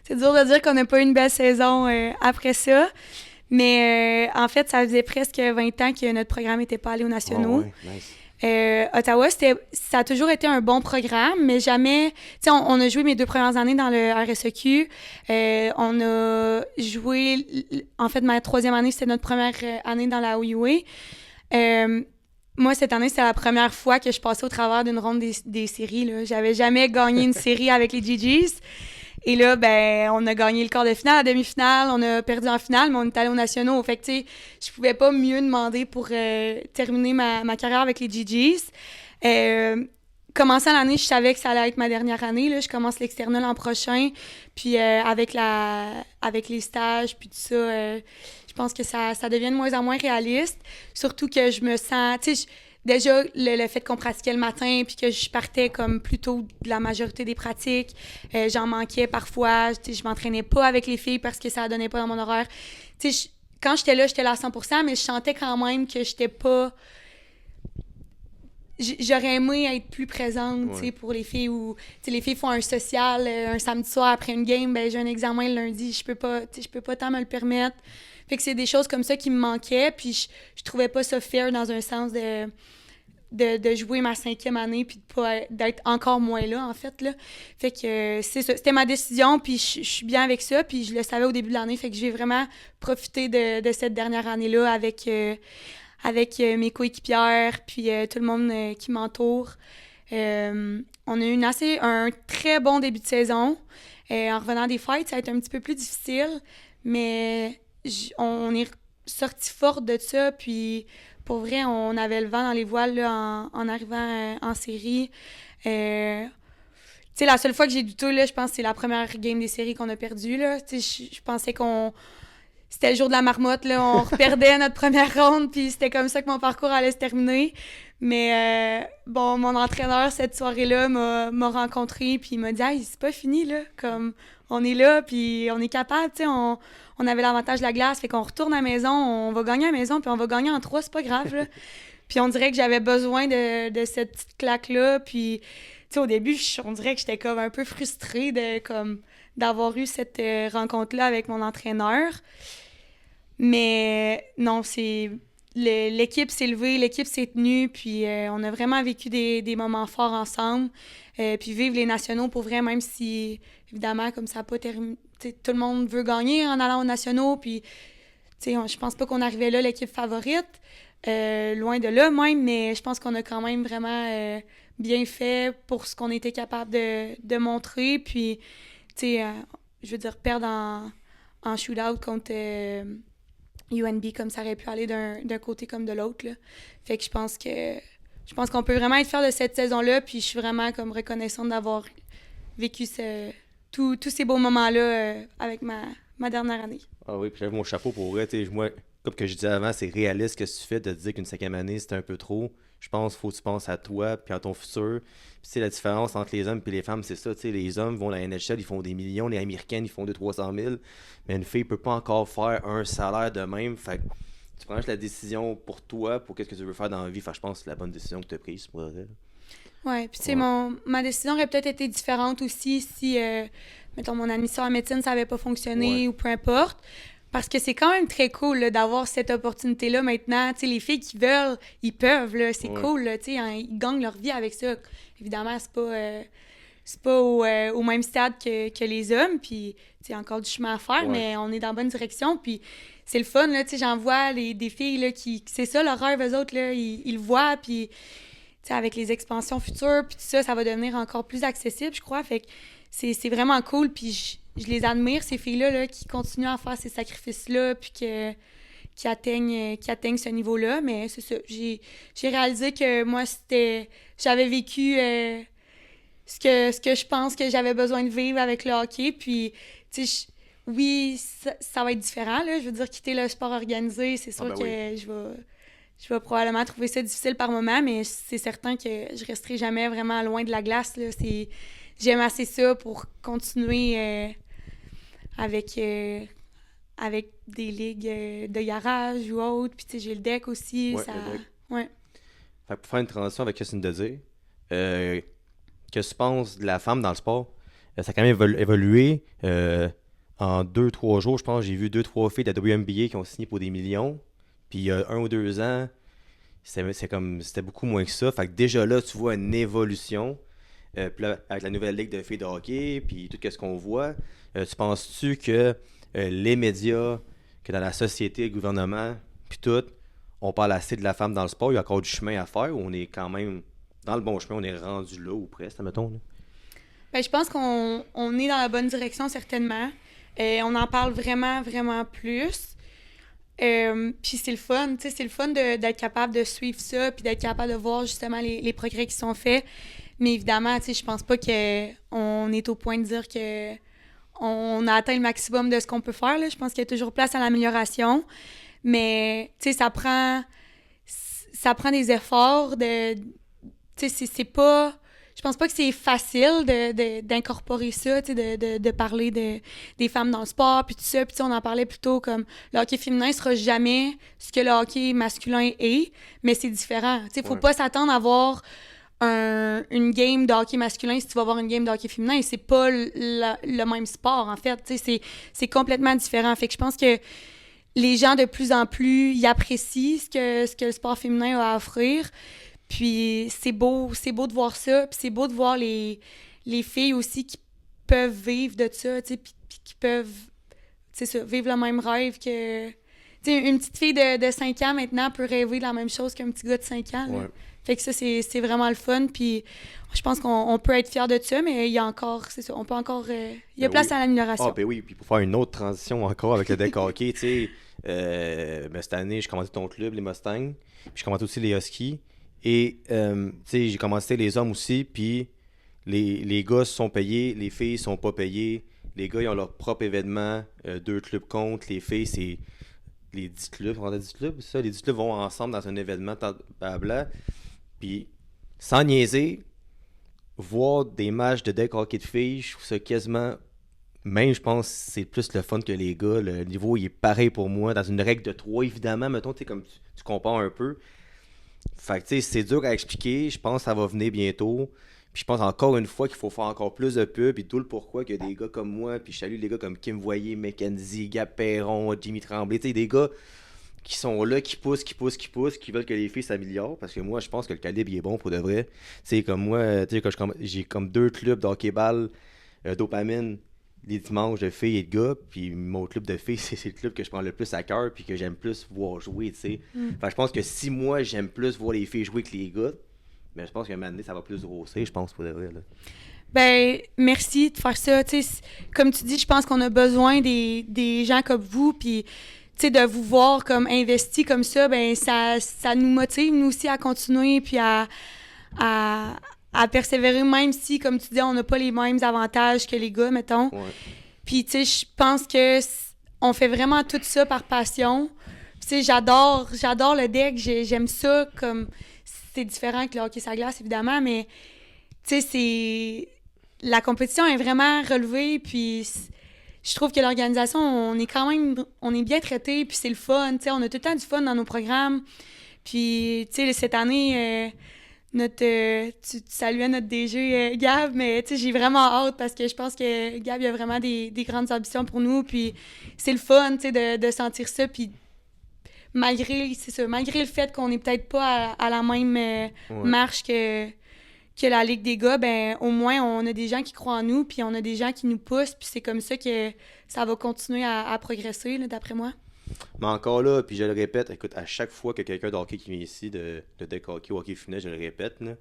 C'est dur de dire qu'on n'a pas eu une belle saison après ça. Mais en fait, ça faisait presque 20 ans que notre programme n'était pas allé aux nationaux. Oh, ouais, nice. Ottawa, ça a toujours été un bon programme, mais jamais... Tu sais, on a joué mes 2 premières années dans le RSEQ. On a joué... En fait, ma 3e année, c'était notre première année dans la OUA. Moi, cette année, c'était la première fois que je passais au travers d'une ronde des séries. Là. J'avais jamais gagné une série avec les GGs. Et là, ben, on a gagné le quart de finale, la demi-finale, on a perdu en finale, mais on est allé aux nationaux. Fait que, tu sais, je pouvais pas mieux demander pour terminer ma carrière avec les GGs. Commençant l'année, je savais que ça allait être ma dernière année. Là. Je commence l'externat l'an prochain. Puis avec les stages, puis tout ça, je pense que ça devient de moins en moins réaliste. Surtout que je me sens... Tu sais, déjà, le fait qu'on pratiquait le matin puis que je partais comme plutôt de la majorité des pratiques, j'en manquais parfois. Je m'entraînais pas avec les filles parce que ça donnait pas dans mon horaire. Quand j'étais là à 100%, mais je sentais quand même que j'étais pas... J'aurais aimé être plus présente pour les filles où les filles font un social un samedi soir après une game, ben j'ai un examen le lundi, je peux pas tant me le permettre. Fait que c'est des choses comme ça qui me manquaient, puis je trouvais pas ça fair dans un sens de jouer ma 5e année puis d'être encore moins là, en fait, là. Fait que c'est ça. C'était ma décision, puis je suis bien avec ça, puis je le savais au début de l'année. Fait que j'ai vraiment profité de cette dernière année-là avec mes coéquipières, puis tout le monde qui m'entoure. On a eu un très bon début de saison. En revenant des fêtes, ça a été un petit peu plus difficile, Mais on est sorti fort de ça, puis pour vrai, on avait le vent dans les voiles là, en arrivant en série. Tu sais, la seule fois que j'ai douté, là, je pense que c'est la première game des séries qu'on a perdue, là. Tu sais, je pensais qu'on... C'était le jour de la marmotte, là. On reperdait notre première ronde, puis c'était comme ça que mon parcours allait se terminer. Mais bon, mon entraîneur, cette soirée-là, m'a rencontré, puis il m'a dit « Hey, c'est pas fini, là. Comme, on est là, puis on est capable, tu sais. On avait l'avantage de la glace, fait qu'on retourne à la maison, on va gagner à la maison, puis on va gagner en 3, c'est pas grave, là. » Puis on dirait que j'avais besoin de cette petite claque-là, puis... Tu sais, au début, on dirait que j'étais comme un peu frustrée d'avoir eu cette rencontre-là avec mon entraîneur. Mais non, l'équipe s'est levée, l'équipe s'est tenue, puis on a vraiment vécu des moments forts ensemble. Puis vivre les nationaux pour vrai, même si, évidemment, comme ça n'a pas terminé, tout le monde veut gagner en allant aux nationaux, puis je pense pas qu'on arrivait là, l'équipe favorite. Loin de là même, mais je pense qu'on a quand même vraiment bien fait pour ce qu'on était capable de montrer. Puis, tu sais, je veux dire, perdre en shootout contre UNB, comme ça aurait pu aller d'un côté comme de l'autre, là. Fait que je pense qu'on peut vraiment être fiers de cette saison-là, puis je suis vraiment comme reconnaissante d'avoir vécu tous ces beaux moments-là avec ma dernière année. Ah oui, puis j'avais mon chapeau pour vrai. Moi, comme que je disais avant, c'est réaliste ce que tu fais de te dire qu'une 5e année, c'était un peu trop. Je pense qu'il faut que tu penses à toi puis à ton futur. Puis la différence entre les hommes et les femmes, c'est ça. Les hommes vont à la NHL, ils font des millions. Les Américaines, ils font 200 000 $. Mais une fille peut pas encore faire un salaire de même. Fait que tu prends juste la décision pour toi, pour qu'est-ce que tu veux faire dans la vie. Fait que je pense que c'est la bonne décision que tu as prise pour elle. Ouais, puis tu sais, ma décision aurait peut-être été différente aussi si, mettons, mon admission en médecine, ça avait pas fonctionné ou peu importe. Parce que c'est quand même très cool là, d'avoir cette opportunité-là maintenant. Tu sais, les filles qui veulent, ils peuvent, là, c'est cool, là, tu sais, ils gagnent leur vie avec ça. Évidemment, c'est pas au même stade que les hommes, puis il y a encore du chemin à faire, mais on est dans la bonne direction, puis c'est le fun, là, tu sais, j'en vois des filles, là, qui c'est ça leur rêve, eux autres, là, ils le voient, puis tu sais, avec les expansions futures, puis tout ça, ça va devenir encore plus accessible, je crois, fait que c'est vraiment cool, puis je les admire, ces filles-là, là, qui continuent à faire ces sacrifices-là, puis qui atteignent ce niveau-là. Mais c'est ça. J'ai réalisé que moi, j'avais vécu ce que je pense que j'avais besoin de vivre avec le hockey. Puis, tu sais, oui, ça va être différent, là. Je veux dire, quitter le sport organisé, c'est sûr que je vais probablement trouver ça difficile par moment, mais c'est certain que je resterai jamais vraiment loin de la glace, là. J'aime assez ça pour continuer avec des ligues de garage ou autre. Puis, tu sais, j'ai le deck aussi. Ouais, ça... le deck. Ouais. Fait que pour faire une transition avec ce que tu viens de dire, qu'est-ce que tu penses de la femme dans le sport? Ça a quand même évolué. En 2-3 jours, je pense, j'ai vu 2-3 filles de la WNBA qui ont signé pour des millions. Puis il y a 1 ou 2 ans, c'était beaucoup moins que ça. Fait que déjà là, tu vois une évolution. Puis là, avec la nouvelle ligue de filles de hockey, puis tout ce qu'on voit, tu penses-tu que les médias, que dans la société, le gouvernement, puis tout, on parle assez de la femme dans le sport, il y a encore du chemin à faire, ou on est quand même dans le bon chemin, on est rendu là ou presque, mettons, là? Ben, je pense qu'on est dans la bonne direction, certainement. On en parle vraiment, vraiment plus. Puis c'est le fun, tu sais, c'est le fun d'être capable de suivre ça, puis d'être capable de voir justement les progrès qui sont faits. Mais évidemment, tu sais, je pense pas qu'on est au point de dire que on a atteint le maximum de ce qu'on peut faire, là. Je pense qu'il y a toujours place à l'amélioration. Mais, tu sais, ça prend des efforts tu sais, c'est pas... Je pense pas que c'est facile d'incorporer ça, tu sais, de parler des femmes dans le sport, puis tout ça. Puis, tu sais, on en parlait plutôt comme le hockey féminin sera jamais ce que le hockey masculin est, mais c'est différent. Tu sais, faut pas s'attendre à voir une game de hockey masculin si tu vas voir une game de hockey féminin. C'est pas le même sport, en fait. Tu sais, c'est complètement différent. Fait que je pense que les gens, de plus en plus, ils apprécient ce que le sport féminin a à offrir. Puis c'est beau de voir ça. Puis c'est beau de voir les filles aussi qui peuvent vivre de ça, tu sais, puis qui peuvent, c'est ça, vivre le même rêve que... Tu Tu sais, une petite fille de 5 ans, maintenant, peut rêver de la même chose qu'un petit gars de 5 ans. Là. Ouais. Fait que ça, c'est vraiment le fun. Puis je pense qu'on peut être fiers de ça, mais il y a encore, c'est ça, on peut encore... il y a Ben place oui. à l'amélioration. Ah, ben oui, puis pour faire une autre transition encore avec le deck hockey, tu sais, ben cette année, j'ai commencé ton club, les Mustangs, puis j'ai commencé aussi les Huskies, et, tu sais, j'ai commencé les hommes aussi, puis les gars sont payés, les filles sont pas payées, les gars, ils ont leur propre événement, 2 clubs contre, les filles, c'est les 10 clubs, on a 10 clubs, c'est ça, les 10 clubs vont ensemble dans un événement, blabla, puis sans niaiser, voir des matchs de deck hockey de filles, je trouve ça quasiment. Même, je pense que c'est plus le fun que les gars. Le niveau, il est pareil pour moi. Dans une règle de 3 évidemment, mettons, tu sais, comme tu compares un peu. Fait que, tu sais, c'est dur à expliquer. Je pense que ça va venir bientôt. Puis je pense encore une fois qu'il faut faire encore plus de pub. Puis tout le pourquoi qu'il y a des gars comme moi. Puis je salue les gars comme Kim Voyer, Mackenzie, Gab Perron, Jimmy Tremblay. Tu sais, des gars qui sont là, qui poussent, qui veulent que les filles s'améliorent. Parce que moi, je pense que le calibre, il est bon pour de vrai. Tu sais, comme moi, tu sais, quand j'ai comme 2 clubs d'hockey-ball, dopamine, les dimanches de filles et de gars. Puis mon club de filles, c'est le club que je prends le plus à cœur. Puis que j'aime plus voir jouer, tu sais. Fait que je pense que si moi, j'aime plus voir les filles jouer que les gars, mais je pense qu'à un moment donné, ça va plus grossir, je pense, pour de vrai, là. Ben, merci de faire ça. Tu sais, comme tu dis, je pense qu'on a besoin des gens comme vous, puis tu sais, de vous voir comme investi comme ça, ben ça nous motive, nous aussi, à continuer, puis à, à persévérer, même si, comme tu dis, on n'a pas les mêmes avantages que les gars, mettons. Ouais. Puis, tu sais, je pense que on fait vraiment tout ça par passion. Tu sais, j'adore le deck, j'aime ça, comme... C'est différent que le hockey sur la glace, évidemment, mais, tu sais, c'est... La compétition est vraiment relevée, puis je trouve que l'organisation, on est quand même... On est bien traité, puis c'est le fun, tu sais, on a tout le temps du fun dans nos programmes. Puis, tu sais, cette année... tu saluais notre DG Gab, mais tu sais, j'ai vraiment hâte parce que je pense que Gab, il a vraiment des grandes ambitions pour nous, puis c'est le fun, tu sais, de sentir ça, puis malgré le fait qu'on n'est peut-être pas à la même Ouais. marche que la Ligue des gars, ben au moins, on a des gens qui croient en nous, puis on a des gens qui nous poussent, puis c'est comme ça que ça va continuer à progresser, là, d'après moi. Mais encore là, puis je le répète, écoute, à chaque fois que quelqu'un de hockey qui vient ici, de deck hockey ou hockey féminin, je le répète, il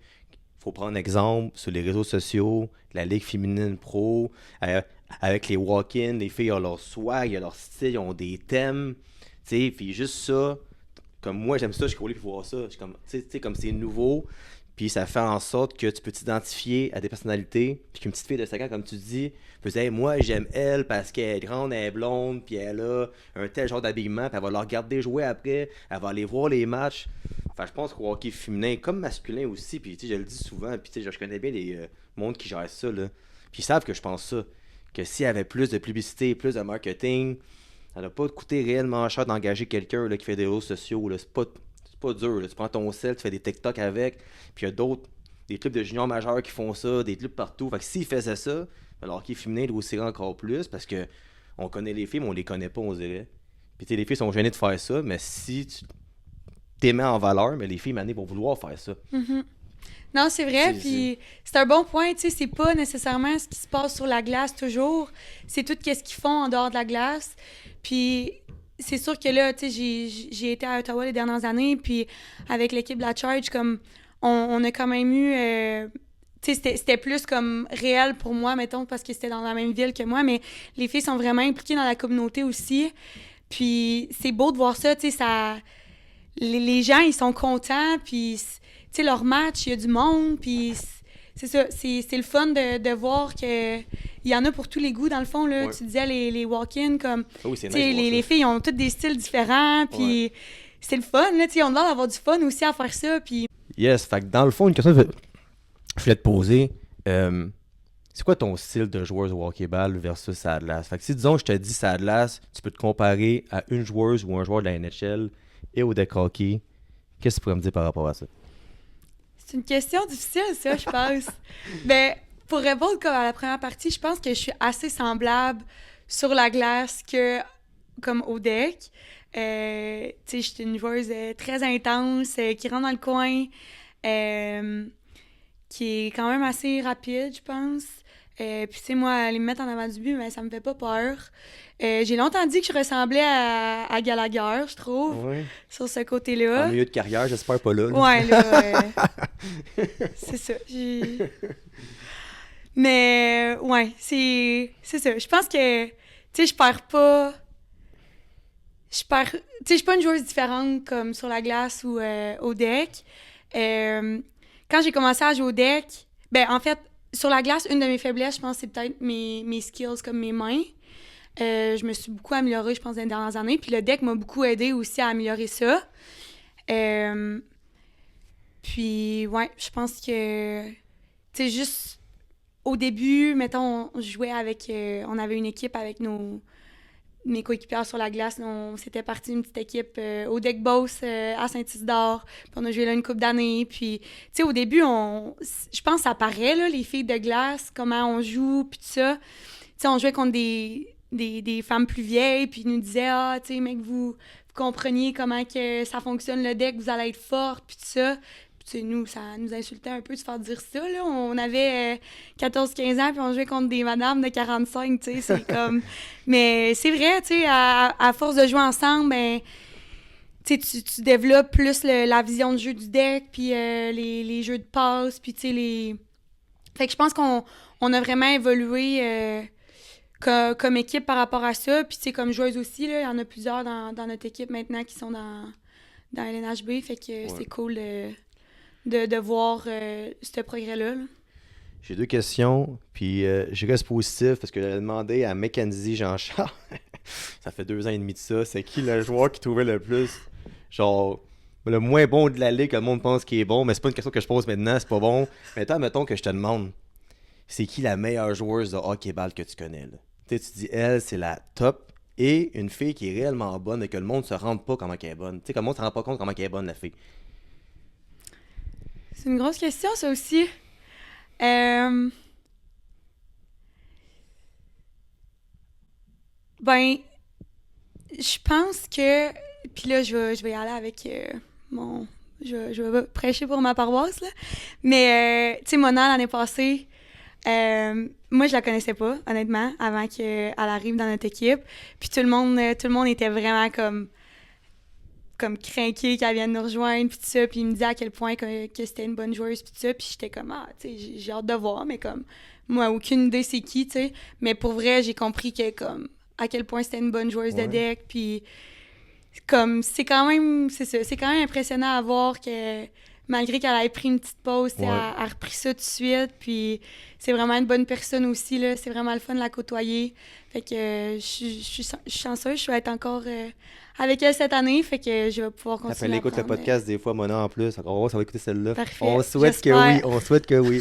faut prendre exemple sur les réseaux sociaux, la Ligue féminine pro, avec les walk-ins, les filles ont leur swag, ils ont leur style, ils ont des thèmes, tu sais, puis juste ça, comme moi j'aime ça, je suis collé pour voir ça, je suis comme, tu sais, comme c'est nouveau, puis ça fait en sorte que tu peux t'identifier à des personnalités, puis qu'une petite fille de 5 ans, comme tu dis, peut dire, hey, moi j'aime elle parce qu'elle est grande, elle est blonde, puis elle a un tel genre d'habillement, puis elle va la regarder jouer après, elle va aller voir les matchs. Enfin, je pense qu'au hockey féminin, comme masculin aussi, puis tu sais, je le dis souvent, puis tu sais, je connais bien les mondes qui gèrent ça, là. Puis ils savent que je pense ça, que s'il y avait plus de publicité, plus de marketing, ça n'a pas coûté réellement cher d'engager quelqu'un là, qui fait des réseaux sociaux, là. C'est pas dur, là. Tu prends ton sel, tu fais des TikTok avec, puis il y a d'autres, des clubs de juniors majeurs qui font ça, des clubs partout. Fait que s'ils faisaient ça, ben, le hockey féminin grossirait encore plus parce que on connaît les filles, mais on les connaît pas, on dirait. Puis tu sais, les filles sont gênées de faire ça, mais si tu t'aimais en valeur, mais les filles, manées, vont vouloir faire ça. Mm-hmm. Non, c'est vrai, puis c'est un bon point, tu sais, c'est pas nécessairement ce qui se passe sur la glace toujours, c'est tout ce qu'ils font en dehors de la glace, puis c'est sûr que là, tu sais, j'ai été à Ottawa les dernières années, puis avec l'équipe de la Charge, comme, on a quand même eu, tu sais, c'était plus comme réel pour moi, mettons, parce que c'était dans la même ville que moi, mais les filles sont vraiment impliquées dans la communauté aussi, puis c'est beau de voir ça, tu sais, ça... Les gens, ils sont contents, puis, tu sais, leur match, il y a du monde, puis c'est ça, c'est le fun de voir que il y en a pour tous les goûts, dans le fond, là. Ouais. Tu disais les walk-ins, comme, Ah oui, c'est tu sais, nice de voir les ça. filles ont tous des styles différents, puis c'est le fun, là, tu sais, on a l'air d'avoir du fun aussi à faire ça, puis... Yes, fait que dans le fond, une question que je voulais te poser, c'est quoi ton style de joueuse au hockey-ball versus à Atlas? Fait que si, disons, je te dis ça Atlas, tu peux te comparer à une joueuse ou un joueur de la NHL et au deck hockey, qu'est-ce que tu pourrais me dire par rapport à ça? C'est une question difficile, ça, je pense. Ben, pour répondre comme à la première partie, je pense que je suis assez semblable sur la glace que comme au deck. Tu sais, je suis une joueuse très intense, qui rentre dans le coin, qui est quand même assez rapide, je pense. Puis, tu sais, moi, aller me mettre en avant du but, ben, ça me fait pas peur. J'ai longtemps dit que je ressemblais à Gallagher, je trouve, Ouais. sur ce En côté-là. milieu de carrière, j'espère pas là. Ouais, là, c'est ça. Mais, ouais, c'est ça. Je pense que, tu sais, je perds pas... Tu sais, je suis pas une joueuse différente comme sur la glace ou au deck. Quand j'ai commencé à jouer au deck, ben en fait, sur la glace, une de mes faiblesses, je pense, c'est peut-être mes skills comme mes mains. Je me suis beaucoup améliorée, je pense, dans les dernières années. Puis le deck m'a beaucoup aidé aussi à améliorer ça. Puis, ouais, je pense que, tu sais, juste au début, mettons, on jouait avec... on avait une équipe avec mes coéquipières sur la glace. On s'était parti une petite équipe au deck Boss à Saint-Isidore. Puis on a joué là une couple d'années. Puis, tu sais, au début, je pense que ça paraît, là, les filles de glace, comment on joue, puis tout ça. Tu sais, on jouait contre des femmes plus vieilles, puis ils nous disaient « Ah, tu sais, mec, vous compreniez comment que ça fonctionne le deck, vous allez être forte, puis tout ça. » Tu sais, nous, ça nous insultait un peu de se faire dire ça, là. On avait 14-15 ans, puis on jouait contre des madames de 45, tu sais, c'est comme... Mais c'est vrai, tu sais, à force de jouer ensemble, ben, tu sais, tu développes plus la vision de jeu du deck, puis les jeux de passe, puis tu sais, les... Fait que je pense qu'on a vraiment évolué comme équipe par rapport à ça, puis tu sais, comme joueuse aussi, là, il y en a plusieurs dans notre équipe maintenant qui sont dans LNHB, fait que c'est cool de voir ce progrès-là. Là. J'ai 2 questions, puis je reste positif parce que j'avais demandé à Mackenzie Jean-Charles, ça fait 2 ans et demi de ça, c'est qui le joueur qui trouvait le plus, genre, le moins bon de la ligue, que le monde pense qu'il est bon, mais c'est pas une question que je pose maintenant, c'est pas bon. Mais attends, mettons que je te demande, c'est qui la meilleure joueuse de hockey-ball que tu connais, là? Tu sais, tu dis, elle, c'est la top, et une fille qui est réellement bonne et que le monde se rende pas comment elle est bonne. Tu sais, que le monde se rend pas compte comment elle est bonne, la fille. C'est une grosse question, ça aussi. Ben, je pense que... Puis là, je vais y aller avec mon... Je vais prêcher pour ma paroisse, là. Mais, tu sais, Mona, l'année passée, moi, je la connaissais pas, honnêtement, avant qu'elle arrive dans notre équipe. Puis tout le monde était vraiment comme craqué qu'elle vienne nous rejoindre, puis tout ça, puis il me disait à quel point que c'était une bonne joueuse, puis tout ça, puis j'étais comme, ah, tu sais, j'ai hâte de voir, mais comme, moi, aucune idée c'est qui, tu sais, mais pour vrai, j'ai compris que, comme, à quel point c'était une bonne joueuse de deck, puis comme, c'est quand même impressionnant à voir que, malgré qu'elle ait pris une petite pause, elle a repris ça tout de suite, puis c'est vraiment une bonne personne aussi, là, c'est vraiment le fun de la côtoyer, fait que je suis chanceuse, je vais être encore... avec elle cette année, fait que je vais pouvoir continuer Elle écoute le podcast des fois, Mona en plus. Alors, ça va écouter celle-là. Parfait. On souhaite que oui.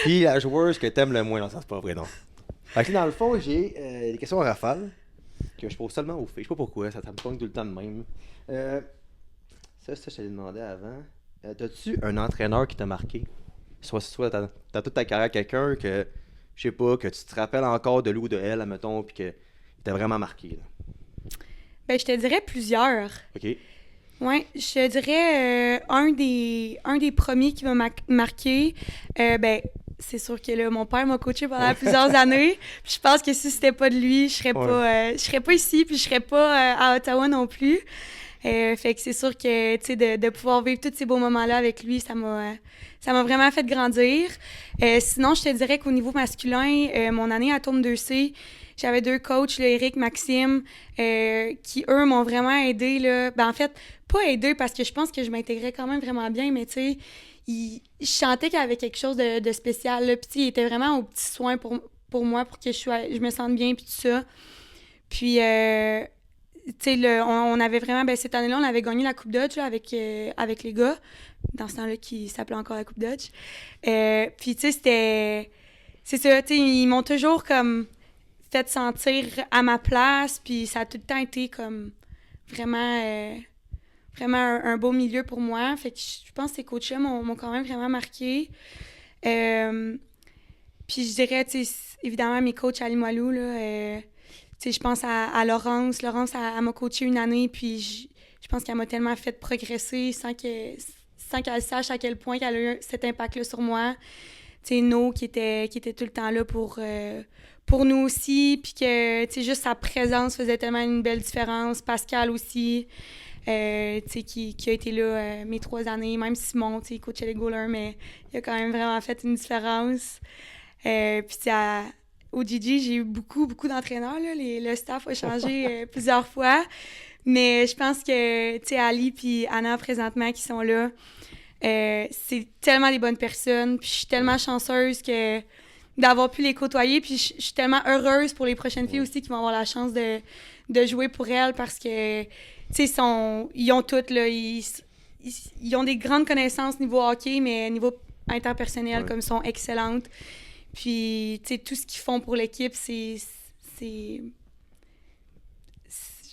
Puis la joueuse que t'aimes le moins, non, ça c'est pas vrai, non. Fait que dans le fond, j'ai des questions en rafale que je pose seulement aux filles. Je sais pas pourquoi, ça me pogne tout le temps de même. Ça, je te l'ai demandé avant. T'as-tu un entraîneur qui t'a marqué? Soit t'as toute ta carrière quelqu'un que, je sais pas, que tu te rappelles encore de lui ou de elle, admettons, puis que t'a vraiment marqué, là. Ben, je te dirais plusieurs. OK. Ouais, je te dirais un des premiers qui m'a marqué. Ben, c'est sûr que là, mon père m'a coaché pendant plusieurs années. Puis je pense que si c'était pas de lui, je serais pas ici, puis je serais pas à Ottawa non plus. Fait que c'est sûr que, tu sais, de pouvoir vivre tous ces beaux moments-là avec lui, ça m'a vraiment fait grandir. Sinon, je te dirais qu'au niveau masculin, mon année à Tourne 2C, j'avais 2 coachs, là, Eric, Maxime, qui, eux, m'ont vraiment aidé, là. Ben, en fait, pas aidé parce que je pense que je m'intégrais quand même vraiment bien, mais tu sais, je sentais qu'il y avait quelque chose de spécial, là. Puis, il était vraiment au petit soin pour moi, pour que je me sente bien, puis tout ça. Puis, tu sais, on avait vraiment... Ben, cette année-là, on avait gagné la Coupe Dodge, là, avec les gars, dans ce temps-là, qui s'appelait encore la Coupe Dodge. Puis, tu sais, c'était... C'est ça, tu sais, ils m'ont toujours, comme... fait sentir à ma place, puis ça a tout le temps été comme vraiment un beau milieu pour moi. Fait que je pense que ces coachs-là m'ont quand même vraiment marqué. Puis je dirais, tu sais, évidemment, mes coachs à Limoilou, là, tu sais, je pense à Laurence. Laurence, elle m'a coaché une année, puis je pense qu'elle m'a tellement fait progresser sans qu'elle sache à quel point qu'elle a eu cet impact-là sur moi. No qui était tout le temps là pour nous aussi, puis que, juste sa présence faisait tellement une belle différence. Pascal aussi, qui a été là mes 3 années, même Simon, il coachait les goalers, mais il a quand même vraiment fait une différence. Puis au Gigi, j'ai eu beaucoup d'entraîneurs, là. Le staff a changé plusieurs fois, mais je pense que, Ali puis Anna, présentement, qui sont là, c'est tellement des bonnes personnes, puis je suis tellement chanceuse d'avoir pu les côtoyer, puis je suis tellement heureuse pour les prochaines filles aussi qui vont avoir la chance de jouer pour elles, parce que, ils ont toutes, là, ils ont des grandes connaissances niveau hockey, mais niveau interpersonnel, comme ils sont excellentes. Puis, tout ce qu'ils font pour l'équipe, c'est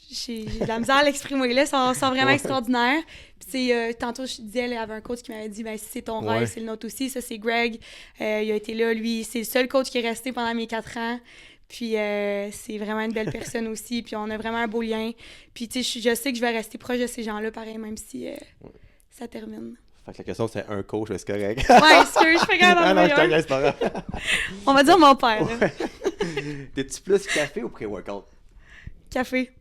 j'ai de la misère à l'exprimer, là. Ils sont vraiment extraordinaires. Puis, tantôt, je disais, il y avait un coach qui m'avait dit, ben, si c'est ton rêve, c'est le nôtre aussi. Ça, c'est Greg. Il a été là, lui. C'est le seul coach qui est resté pendant mes 4 ans. Puis, c'est vraiment une belle personne aussi. Puis, on a vraiment un beau lien. Puis, je sais que je vais rester proche de ces gens-là, pareil, même si ça termine. Fait que la question, c'est un coach, c'est correct. Ouais, excuse, je fais quand même. Non, je t'engage, c'est pas grave. On va dire mon père, là. T'es-tu plus café ou pré-workout? Café.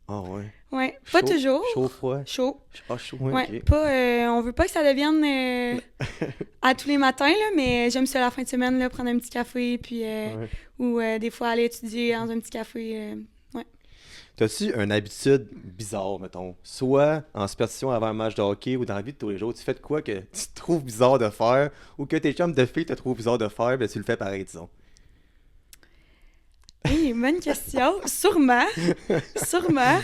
Ah ouais. Ouais, pas Chaud, toujours. Chaud, froid? Chaud. Ah, chaud, Ouais, ok. on veut pas que ça devienne à tous les matins, là, mais j'aime ça la fin de semaine, là, prendre un petit café, puis ou des fois aller étudier dans un petit café. Ouais. T'as-tu une habitude bizarre, mettons? Soit en superstition avant un match de hockey ou dans la vie de tous les jours, tu fais de quoi que tu trouves bizarre de faire ou que tes chums de filles te trouvent bizarre de faire, ben tu le fais pareil, disons. Hey, bonne question. Sûrement. Sûrement.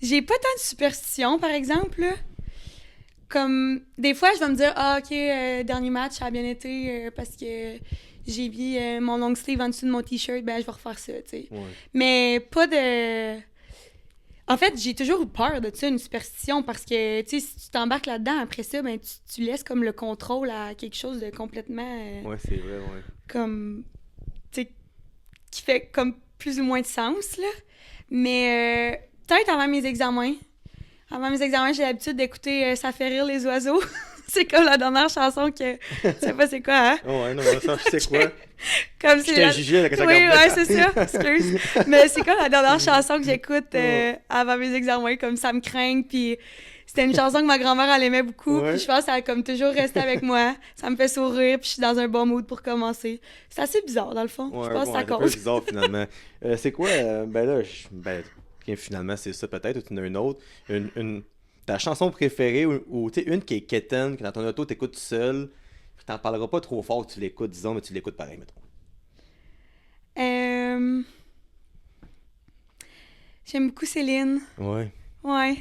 J'ai pas tant de superstition, par exemple, là. Comme, des fois, je vais me dire, OK, dernier match, ça a bien été parce que j'ai mis mon long sleeve en dessous de mon T-shirt, ben je vais refaire ça, tu sais. Ouais. Mais pas de... En fait, j'ai toujours eu peur de ça, une superstition, parce que, tu sais, si tu t'embarques là-dedans, après ça, ben tu laisses comme le contrôle à quelque chose de complètement... Ouais, c'est vrai, ouais. Comme... Tu sais, qui fait comme plus ou moins de sens, là. Mais peut-être avant mes examens. Avant mes examens, j'ai l'habitude d'écouter Ça fait rire les oiseaux. C'est comme la dernière chanson que... Je sais pas c'est quoi, hein? Oh ouais, non, ça, je sais quoi. Comme Je t'ai jugé avec Oui, ouais, c'est ça. Excuse. Mais c'est comme la dernière chanson que j'écoute avant mes examens, comme ça me craint. Puis c'était une chanson que ma grand-mère, elle aimait beaucoup. Ouais. Puis je pense que ça a comme toujours resté avec moi. Ça me fait sourire, puis je suis dans un bon mood pour commencer. C'est assez bizarre, dans le fond. Ouais, Je pense que ça c'est un peu cause. bizarre, finalement. C'est quoi, ben là, finalement, c'est ça peut-être, ou tu en as une autre. Ta chanson préférée, ou tu sais, une qui est quétaine, que dans ton auto, t'écoutes tout seul, puis t'en parleras pas trop fort que tu l'écoutes, disons, mais tu l'écoutes pareil, mettons. J'aime beaucoup Céline. Ouais. Ouais.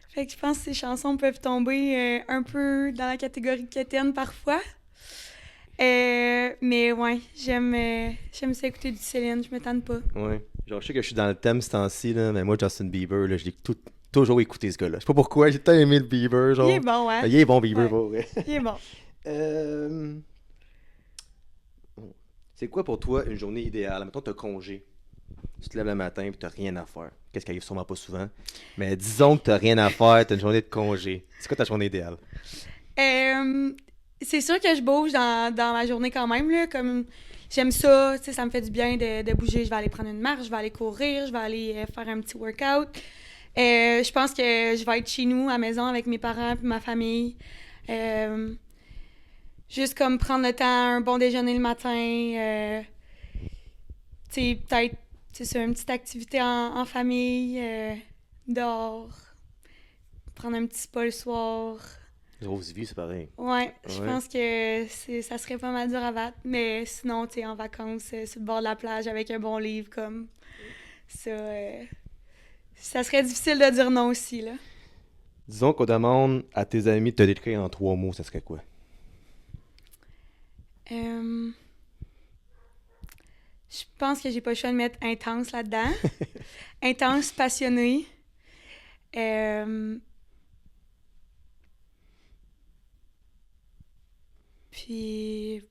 Fait que je pense que ces chansons peuvent tomber un peu dans la catégorie quétaine parfois. Mais ouais, j'aime ça écouter du Céline, je me tente pas. Ouais. Genre, je sais que je suis dans le thème ce temps-ci, là, mais moi, Justin Bieber, là, je l'ai toujours écouté, ce gars-là. Je sais pas pourquoi, j'ai tant aimé le Bieber, genre. Il est bon, hein? Il est bon, Bieber, Ouais. pour vrai. Il est bon. C'est quoi pour toi une journée idéale? Mettons, t'as congé. Tu te lèves le matin et t'as rien à faire. Qu'est-ce qui arrive sûrement pas souvent. Mais disons que t'as rien à faire, t'as une journée de congé. C'est quoi ta journée idéale? C'est sûr que je bouge dans ma journée quand même, là, comme j'aime ça, tu sais, ça me fait du bien de bouger. Je vais aller prendre une marche, je vais aller courir, je vais aller faire un petit workout. Je pense que je vais être chez nous, à la maison, avec mes parents et ma famille. Juste comme prendre le temps, un bon déjeuner le matin. Tu sais, peut-être, c'est ça, une petite activité en famille, dehors. Prendre un petit spa le soir. Grosse vie, c'est pareil. Ouais, je Ouais. pense que ça serait pas mal dur à battre. Mais sinon, tu sais, en vacances, sur le bord de la plage avec un bon livre, comme ça, ça serait difficile de dire non aussi, là. Disons qu'on demande à tes amis de te décrire en 3 mots, ça serait quoi? Je pense que j'ai pas le choix de mettre intense là-dedans. Intense, passionné. Puis...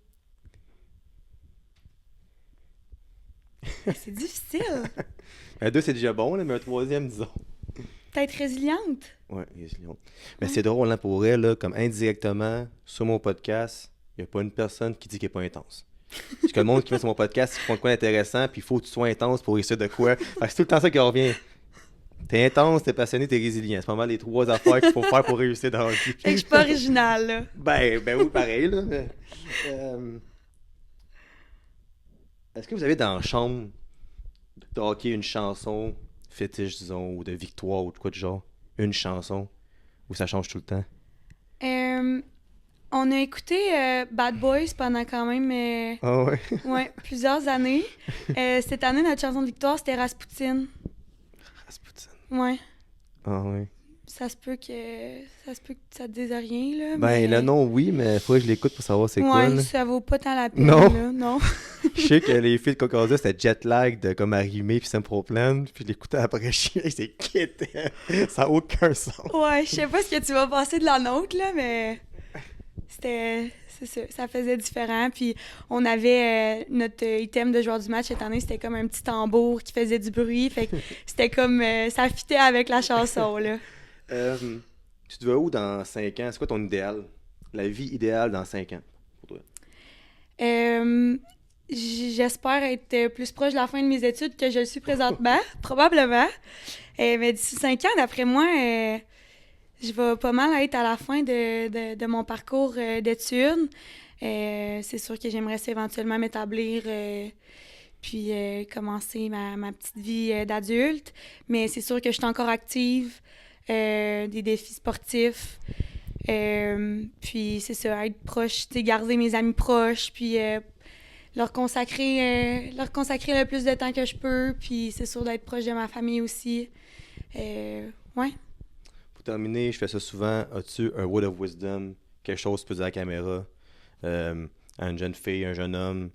C'est difficile. Un 2, c'est déjà bon, là, mais un troisième, disons. Peut-être résiliente. Ouais, résiliente. Mais c'est drôle, hein, pour elle, là, comme indirectement, sur mon podcast, il n'y a pas une personne qui dit qu'il n'est pas intense. Parce que le monde qui vient sur mon podcast, ils font de quoi d'intéressant, puis il faut que tu sois intense pour réussir de quoi. Fait que c'est tout le temps ça qui revient. T'es intense, t'es passionné, t'es résilient. C'est pas mal les 3 affaires qu'il faut faire pour réussir dans la vie. Fait que je suis pas originale, là. Ben oui, pareil, là. Mais, est-ce que vous avez dans la chambre de hockey une chanson fétiche, disons, ou de victoire, ou de quoi de genre? Une chanson où ça change tout le temps? On a écouté Bad Boys pendant quand même Ah ouais? ouais, plusieurs années. Cette année, notre chanson de victoire, c'était Rasputin. Rasputin. Ouais. Ah ouais. Ça se peut que ça te dise rien, là. Ben, mais... le nom, oui, mais il faudrait que je l'écoute pour savoir c'est quoi, Ouais, là. ça vaut pas tant la peine, Non. là. Non. Je sais que les filles de Caucasia, c'était jet lag de comme arrimer puis Simple Plan. Puis je l'écoutais après chier, c'est quétaine. Ça n'a aucun sens. Ouais, je sais pas ce que tu vas passer de la nôtre, là, mais c'est ça, ça faisait différent. Puis on avait notre item de joueur du match cette année, c'était comme un petit tambour qui faisait du bruit. Fait que c'était comme, ça fitait avec la chanson, là. Tu te vois où dans 5 ans? C'est quoi ton idéal? La vie idéale dans 5 ans pour toi? J'espère être plus proche de la fin de mes études que je le suis présentement, probablement. Mais d'ici 5 ans, d'après moi, je vais pas mal être à la fin de mon parcours d'études. C'est sûr que j'aimerais ça éventuellement m'établir puis commencer ma petite vie d'adulte. Mais c'est sûr que je suis encore active, des défis sportifs. Puis c'est ça, être proche, tu sais, garder mes amis proches, puis leur consacrer le plus de temps que je peux, puis c'est sûr d'être proche de ma famille aussi. Ouais. Pour terminer, je fais ça souvent. As-tu un word of wisdom, quelque chose que tu peux dire à la caméra, à une jeune fille, un jeune homme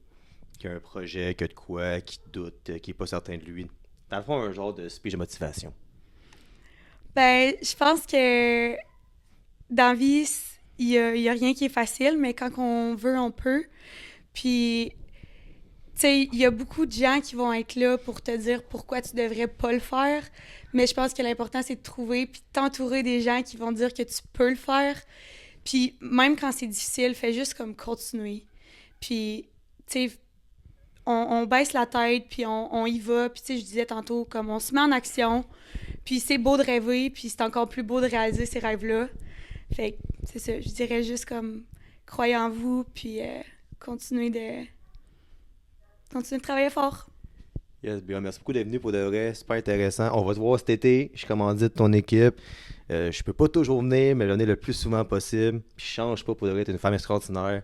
qui a un projet, qui a de quoi, qui doute, qui n'est pas certain de lui? Dans le fond, un genre de speech de motivation. Ben, je pense que dans la vie, il y a rien qui est facile, mais quand on veut, on peut. Puis, tu sais, il y a beaucoup de gens qui vont être là pour te dire pourquoi tu devrais pas le faire, mais je pense que l'important, c'est de trouver puis de t'entourer des gens qui vont dire que tu peux le faire. Puis, même quand c'est difficile, fais juste comme continuer. Puis, tu sais, on baisse la tête, puis on y va. Puis, tu sais, je disais tantôt, comme on se met en action, puis c'est beau de rêver, puis c'est encore plus beau de réaliser ces rêves-là. Fait que, c'est ça, je dirais juste comme, croyez en vous, puis continuez de travailler fort. Yes, bien, merci beaucoup d'être venu pour de vrai, super intéressant. On va te voir cet été, je commandite ton équipe. Je peux pas toujours venir, mais venir le plus souvent possible. Puis je change pas pour de vrai, t'es une femme extraordinaire.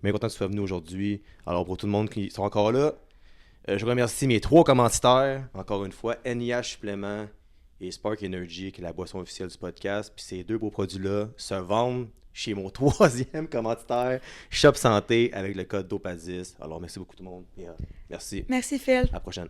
Mais content que tu sois venu aujourd'hui. Alors pour tout le monde qui sont encore là, je remercie mes 3 commanditaires, encore une fois, NIH Supplément et Spark Energy, qui est la boisson officielle du podcast. Puis ces 2 beaux produits-là se vendent chez mon 3e commanditaire, Shop Santé, avec le code DOPADIS. Alors merci beaucoup tout le monde. Et, merci. Merci Phil. À la prochaine.